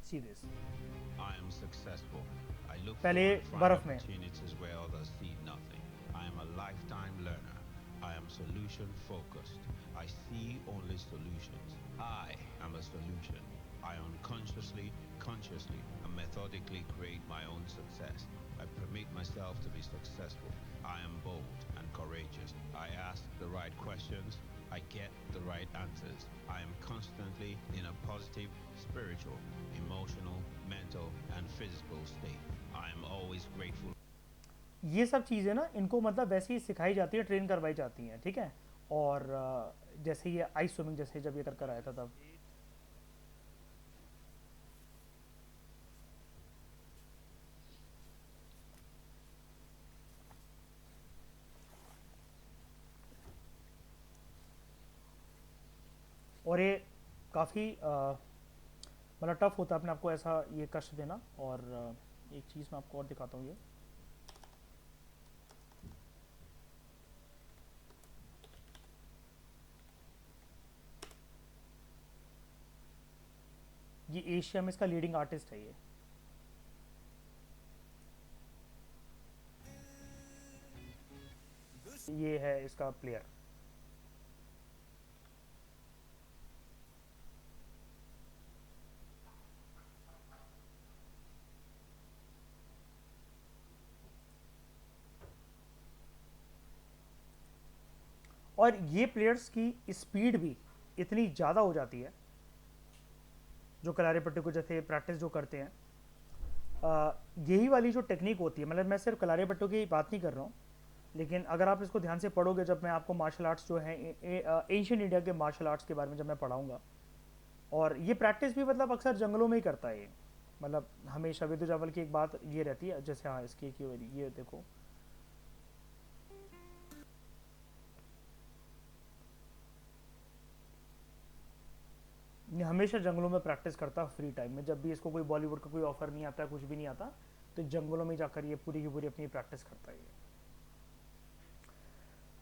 See this. I am successful. I look पहले forward to find बर्फ में। opportunities where others see nothing. I am a lifetime learner. I am solution focused. I see only solutions. I am a solution. I unconsciously, consciously, and methodically create my own success. I permit myself to be successful. I am bold and courageous. I ask the right questions. I get the right answers. I am constantly in a positive, spiritual, emotional, mental, and physical state. I am always grateful. ये सब चीज़ें ना इनको मतलब वैसे ही सिखाई जाती है, ट्रेन करवाई जाती हैं, ठीक है। और जैसे ये आइस स्विमिंग जैसे जब ये कर आया था तब और ये काफ़ी मतलब टफ होता है अपने आपको ऐसा ये कष्ट देना। और एक चीज़ मैं आपको और दिखाता हूँ, ये एशिया में इसका लीडिंग आर्टिस्ट है। ये है इसका प्लेयर। और ये प्लेयर्स की स्पीड भी इतनी ज़्यादा हो जाती है, जो कलारीपट्टू को जैसे प्रैक्टिस जो करते हैं, यही वाली जो टेक्निक होती है, मतलब मैं सिर्फ कलारीपट्टू की बात नहीं कर रहा हूँ, लेकिन अगर आप इसको ध्यान से पढ़ोगे, जब मैं आपको मार्शल आर्ट्स जो है एशियन इंडिया के मार्शल आर्ट्स के बारे में जब मैं पढ़ाऊँगा, और ये प्रैक्टिस भी मतलब अक्सर जंगलों में ही करता है ये, मतलब हमेशा विदु जावल की एक बात ये रहती है, जैसे हाँ इसकी ये देखो, ये हमेशा जंगलों में प्रैक्टिस करता फ्री टाइम में, जब भी इसको कोई बॉलीवुड का कोई ऑफर नहीं आता, कुछ भी नहीं आता, तो जंगलों में जाकर ये पूरी की पूरी अपनी प्रैक्टिस करता है ये।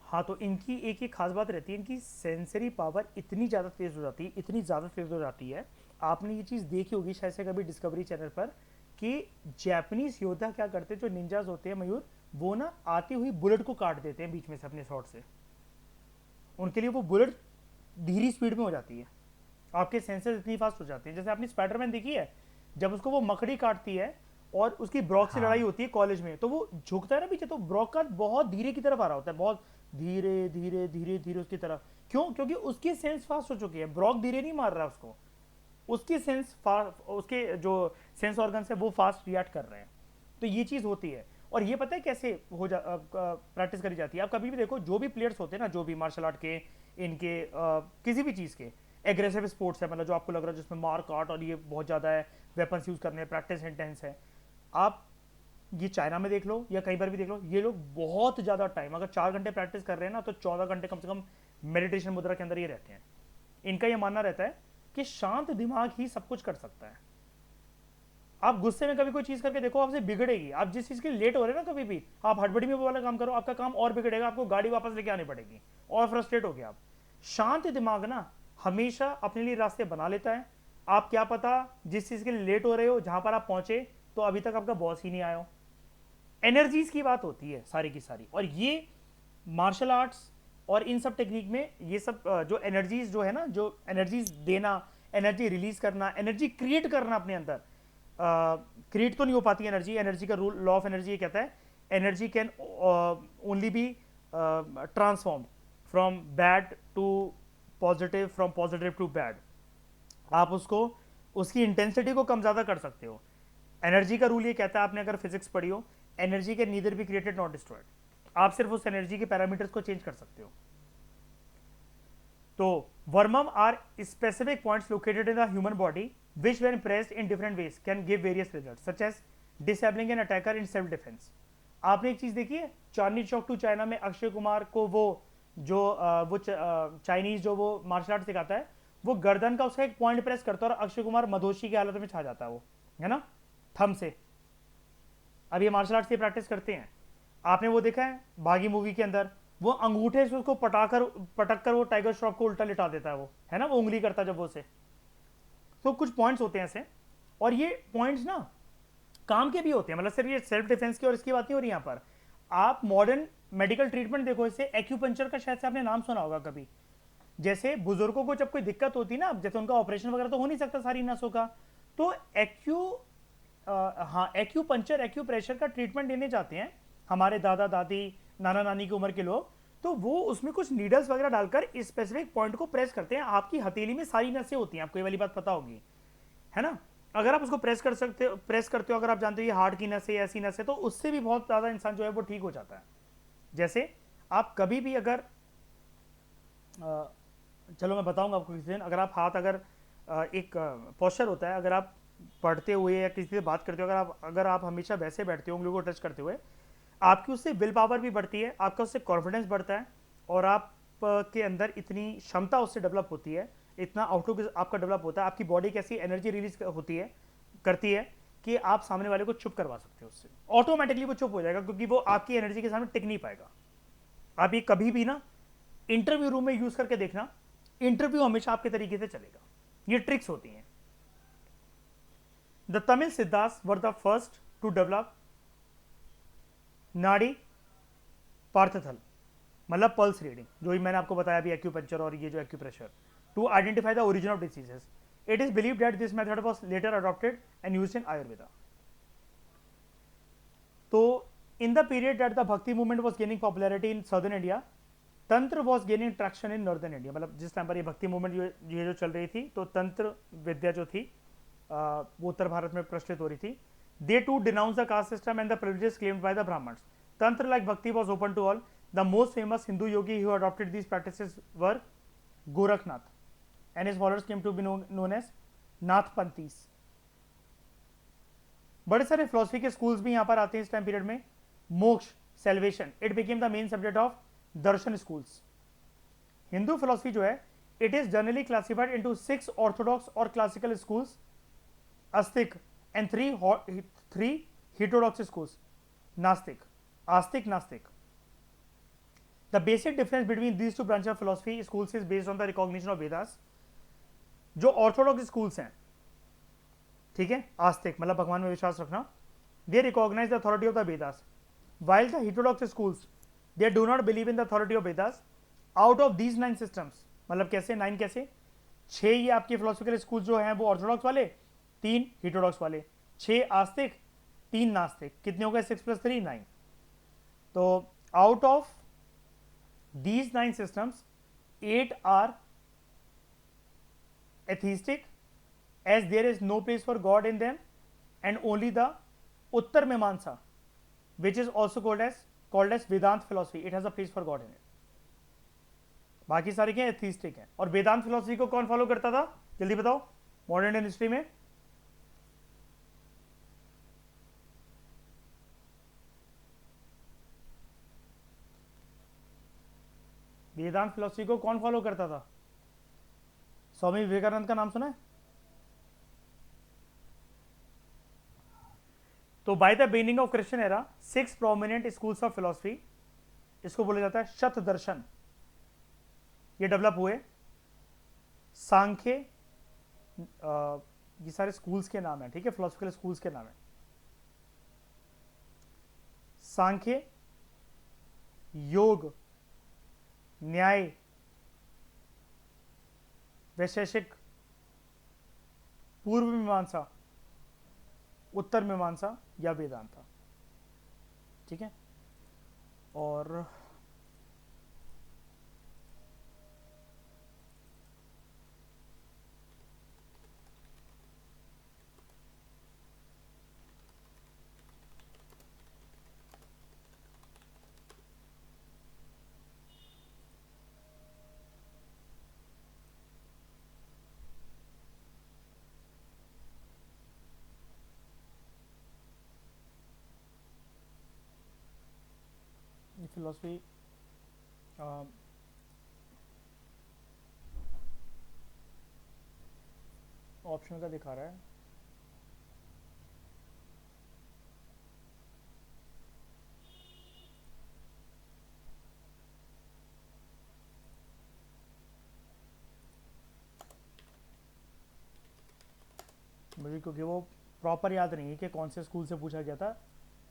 हाँ, तो इनकी एक ही खास बात रहती है, इनकी सेंसरी पावर इतनी ज़्यादा तेज़ हो जाती है, इतनी ज़्यादा तेज़ हो जाती है, आपने ये चीज़ देखी होगी शायद से कभी डिस्कवरी चैनल पर, कि जैपनीज योद्धा क्या करते हैं, जो निंजाज होते हैं मयूर, वो ना आती हुई बुलेट को काट देते हैं बीच में से अपने शॉट से, उनके लिए वो बुलेट धीरी स्पीड में हो जाती है, आपके सेंसर इतनी फास्ट हो जाते हैं। जैसे आपने स्पाइडरमैन देखी है, जब उसको वो मकड़ी काटती है और उसकी ब्रॉक से लड़ाई होती है कॉलेज में, तो वो झुकता है ना पीछे, तो ब्रॉक का बहुत धीरे की तरफ आ रहा होता है, बहुत धीरे धीरे धीरे धीरे उसकी तरफ, क्यों? क्योंकि उसकी सेंस फास्ट हो चुकी है, ब्रॉक धीरे नहीं मार रहा उसको, उसकी उसके जो सेंस ऑर्गन है वो फास्ट रिएक्ट कर रहे हैं। तो ये चीज़ होती है, और ये पता है कैसे प्रैक्टिस करी जाती है। आप कभी भी देखो, जो भी प्लेयर्स होते हैं ना, जो भी मार्शल आर्ट के, इनके किसी भी चीज़ के, एग्रेसिव स्पोर्ट्स है, मतलब जो आपको लग रहा है जिसमें मार काट और ये बहुत ज़्यादा है, वेपन्स यूज़ करने, प्रैक्टिस इंटेंस है, आप ये चाइना में देख लो या कहीं पर भी देख लो, ये लोग बहुत ज़्यादा टाइम, अगर 4 घंटे प्रैक्टिस कर रहे हैं ना, तो 14 घंटे कम से कम मेडिटेशन मुद्रा के अंदर ये रहते हैं। इनका ये मानना रहता है कि शांत दिमाग ही सब कुछ कर सकता है। आप गुस्से में कभी कोई चीज़ करके देखो, आपसे बिगड़ेगी, आप जिस चीज़ के लिए लेट हो रहे हैं ना, कभी भी आप हड़बड़ी में वो वाला काम करो, आपका काम और बिगड़ेगा, आपको गाड़ी वापस लेके आनी पड़ेगी और फ्रस्ट्रेट हो गया आप। शांत दिमाग ना हमेशा अपने लिए रास्ते बना लेता है। आप क्या पता जिस चीज़ के लिए लेट हो रहे हो, जहां पर आप पहुंचे तो अभी तक आपका बॉस ही नहीं आया हो। एनर्जीज की बात होती है सारी की सारी, और ये मार्शल आर्ट्स और इन सब टेक्निक में ये सब जो एनर्जीज जो है ना, जो एनर्जीज देना, एनर्जी रिलीज करना, एनर्जी क्रिएट करना अपने अंदर, क्रिएट तो नहीं हो पाती एनर्जी, एनर्जी का रूल, लॉ ऑफ एनर्जी ये कहता है energy can only be transform from bad to positive, from positive to bad. आप उसको, उसकी इंटेंसिटी को कम ज़्यादा कर सकते हो। एनर्जी का रूल ये कहता है, आपने अगर फिजिक्स पढ़ी हो, एनर्जी के neither be created not destroyed, आप सिर्फ उस एनर्जी के पैरामीटर्स को चेंज कर सकते हो। तो Varmam are specific points located in the human body which when pressed in different ways can give various results such as disabling an attacker in self defense। आपने एक चीज देखी है, चांदनी चौक टू चाइना में अक्षय कुमार को वो जो वो चाइनीज जो वो मार्शल आर्ट सिखाता है, वो गर्दन का उसका एक पॉइंट प्रेस करता है और अक्षय कुमार मधोशी की हालत में छा जाता है, वो है ना, थम से। अब ये मार्शल आर्ट से प्रैक्टिस करते हैं, आपने वो देखा है बागी मूवी के अंदर, वो अंगूठे से उसको पटक कर वो टाइगर श्रॉफ को उल्टा लिटा देता है, वो है ना, वो उंगली करता है जब वो से। तो कुछ पॉइंट्स होते हैं ऐसे, और ये पॉइंट्स ना काम के भी होते हैं, मतलब सिर्फ ये सेल्फ डिफेंस की और इसकी बात नहीं हो रही यहाँ पर। आप मॉडर्न मेडिकल ट्रीटमेंट देखो, इससे एक्यूपंक्चर का शायद से आपने नाम सुना होगा कभी। जैसे बुजुर्गों को जब कोई दिक्कत होती है ना, जैसे उनका ऑपरेशन वगैरह तो हो नहीं सकता सारी नसों का, तो एक्यूपंक्चर, एक्यूप्रेशर का ट्रीटमेंट लेने जाते हैं हमारे दादा दादी, नाना नानी की उम्र के लोग, तो वो उसमें कुछ नीडल्स वगैरह डालकर इस स्पेसिफिक पॉइंट को प्रेस करते हैं। आपकी हथेली में सारी नसें होती हैं, आपको ये वाली बात पता होगी, है ना। अगर आप उसको प्रेस करते हो, अगर आप जानते हो ये हार्ट की नस है, ऐसी नस है, तो उससे भी बहुत ज़्यादा इंसान जो है वो ठीक हो जाता है। जैसे आप कभी भी अगर चलो मैं बताऊंगा आपको किसी दिन, अगर आप हाथ, अगर एक पोस्चर होता है, अगर आप पढ़ते हुए या किसी से बात करते हो, अगर आप हमेशा वैसे बैठते हो उंगलियों को टच करते हुए, आपकी उससे विल पावर भी बढ़ती है, आपका उससे कॉन्फिडेंस बढ़ता है, और आप के अंदर इतनी क्षमता उससे डेवलप होती है, इतना आउटलुक आपका डेवलप होता है, आपकी बॉडी कैसी एनर्जी रिलीज होती है, करती है कि आप सामने वाले को चुप करवा सकते हो, उससे ऑटोमेटिकली वो चुप हो जाएगा, क्योंकि वो आपकी एनर्जी के सामने टिक नहीं पाएगा। आप ये कभी भी ना इंटरव्यू रूम में यूज करके देखना, इंटरव्यू हमेशा आपके तरीके से चलेगा। ये ट्रिक्स होती हैं। The Tamil Siddhas were the first to develop Nadi Parthal, मतलब पल्स रीडिंग, जो ही मैंने आपको बताया अभी, एक्यूपंक्चर और ये जो acupressure, to identify the origin of diseases. It is believed that this method was later adopted and used in Ayurveda. तो in the period that the bhakti movement was gaining popularity in southern India, tantra was gaining traction in northern India, मतलब जिस time पर ये भक्ति movement ये जो चल रही थी, तो तंत्र विद्या जो थी वो उत्तर भारत में प्रचलित हो रही थी. They to denounce the caste system and the privileges claimed by the Brahmins. Tantra like bhakti was open to all. The most famous Hindu yogi who adopted these practices were Gorakhnath and his followers came to be known as Nathpanthis. बड़े सारे philosophy के schools भी यहां पर आते हैं इस time period में. Moksha, salvation, it became the main subject of darshan schools. Hindu philosophy जो है it is generally classified into 6 orthodox और classical schools, astik and 3 heterodox schools, नास्तिक, आस्तिक, नास्तिक. The basic difference between these two branches of philosophy schools is based on the recognition of Vedas. जो orthodox schools हैं, ठीक है, आस्तिक मतलब भगवान में विश्वास रखना, they recognise the authority of the Vedas, while the heterodox schools they do not believe in the authority of Vedas. Out of these 9 systems, मतलब कैसे 9 कैसे, 6 ये आपके फिलोसफिकल स्कूल जो हैं वो ऑर्थोडॉक्स वाले, 3 हिटोडॉक्स वाले, 6 आस्तिक, 3 नास्तिक. कितने हो गए? 6 + 3 9. तो out of these 9 systems 8 are atheistic, as there is no place for God in them, and only the Uttar Mimamsa, which is also called as Vedant philosophy, it has a place for God in it. बाकी सारे क्या एथीस्टिक हैं. और वेदांत philosophy को कौन follow करता था, जल्दी बताओ, मॉडर्न इंडियन हिस्ट्री में? वेदांत फिलोसफी को कौन फॉलो करता था? स्वामी विवेकानंद का नाम सुना है? तो by the beginning of Christian era 6 prominent schools of philosophy, इसको बोला जाता है शत दर्शन, ये डेवलप हुए. सांख्य, ये सारे स्कूल्स के नाम है, ठीक है, फिलोसफिकल स्कूल्स के नाम है. सांख्य, योग, न्याय, वैशेषिक, पूर्व मीमांसा, उत्तर मीमांसा या वेदांता, ठीक है. और फिलोसफी ऑप्शन का दिखा रहा है. मुझे क्योंकि वो प्रॉपर याद नहीं है कि कौन से स्कूल से पूछा गया था.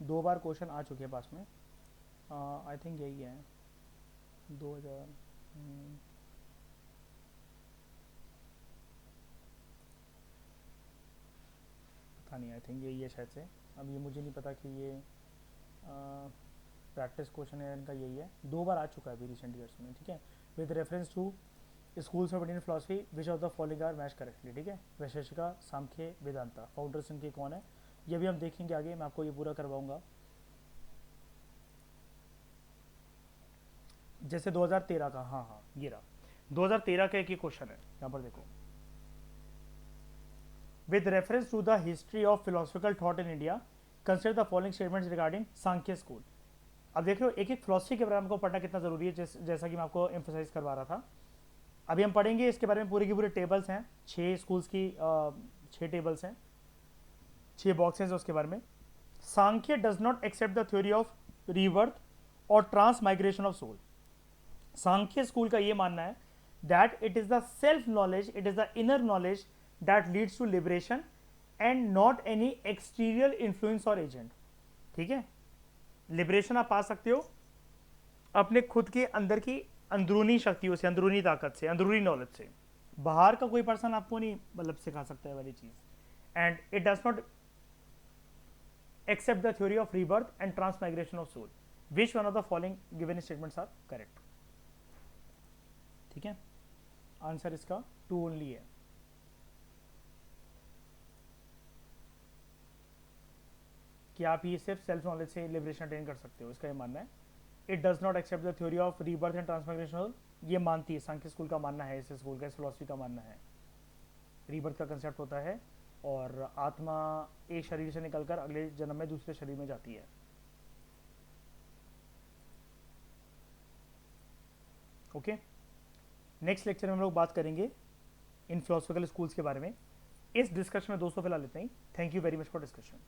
2 बार क्वेश्चन आ चुके हैं पास में. आई थिंक यही है 2000. पता नहीं, आई थिंक यही है शायद से. अब ये मुझे नहीं पता कि ये प्रैक्टिस क्वेश्चन है इनका, यही है. 2 बार आ चुका है अभी रिसेंट ईयर्स में, ठीक है. With reference to schools of Indian philosophy which of the following are match correctly, ठीक है. वैशेषिका, सांख्य, वेदांता. फाउंडर्स इनके कौन है ये भी हम देखेंगे आगे, मैं आपको ये पूरा करवाऊंगा. जैसे 2013 का, हाँ ये रहा 2013 का एक ही क्वेश्चन है, यहाँ पर देखो. With reference to the history of philosophical thought in India consider the following statements regarding Sankhya school. अब देख रहे हो एक एक फिलोसफी के बारे में आपको पढ़ना कितना जरूरी है, जैसा कि मैं आपको एम्फोसाइज करवा रहा था. अभी हम पढ़ेंगे इसके बारे में, पूरी की पूरी टेबल्स हैं, 6 स्कूल्स की 6 टेबल्स हैं, 6 बॉक्सेस है उसके बारे में. Sankhya does not accept the theory of rebirth और transmigration of soul. Sankhya school का ये मानना है that it is the self knowledge, it is the inner knowledge that leads to liberation and not any exterior influence और agent, ठीक है. Liberation आप पा सकते हो अपने खुद के अंदर की अंदरूनी शक्तियों से, अंदरूनी ताकत से, अंदरूनी नॉलेज से. बाहर का कोई पर्सन आपको नहीं मतलब सिखा सकता है वाली चीज. And it does not accept the theory of rebirth and transmigration of soul. Which one of the following given statements are correct? ठीक है, आंसर इसका 2 ओनली है। कि आप ये सिर्फ सेल्फ नॉलेज से लिबरेशन अटेन कर सकते हो, इसका ये मानना है। It does not accept the theory of rebirth and transformation, ये मानती है, सांख्य स्कूल का मानना है, इस स्कूल का, इस फिलोसफी का मानना है। रीबर्थ का कंसेप्ट होता है और आत्मा एक शरीर से निकलकर अगले जन्म में दूसरे शरीर में जाती है। ओके, नेक्स्ट लेक्चर में हम लोग बात करेंगे इन फिलोसफिकल स्कूल्स के बारे में। इस डिस्कशन में दोस्तों फिलहाल इतना ही। Thank you very much for discussion.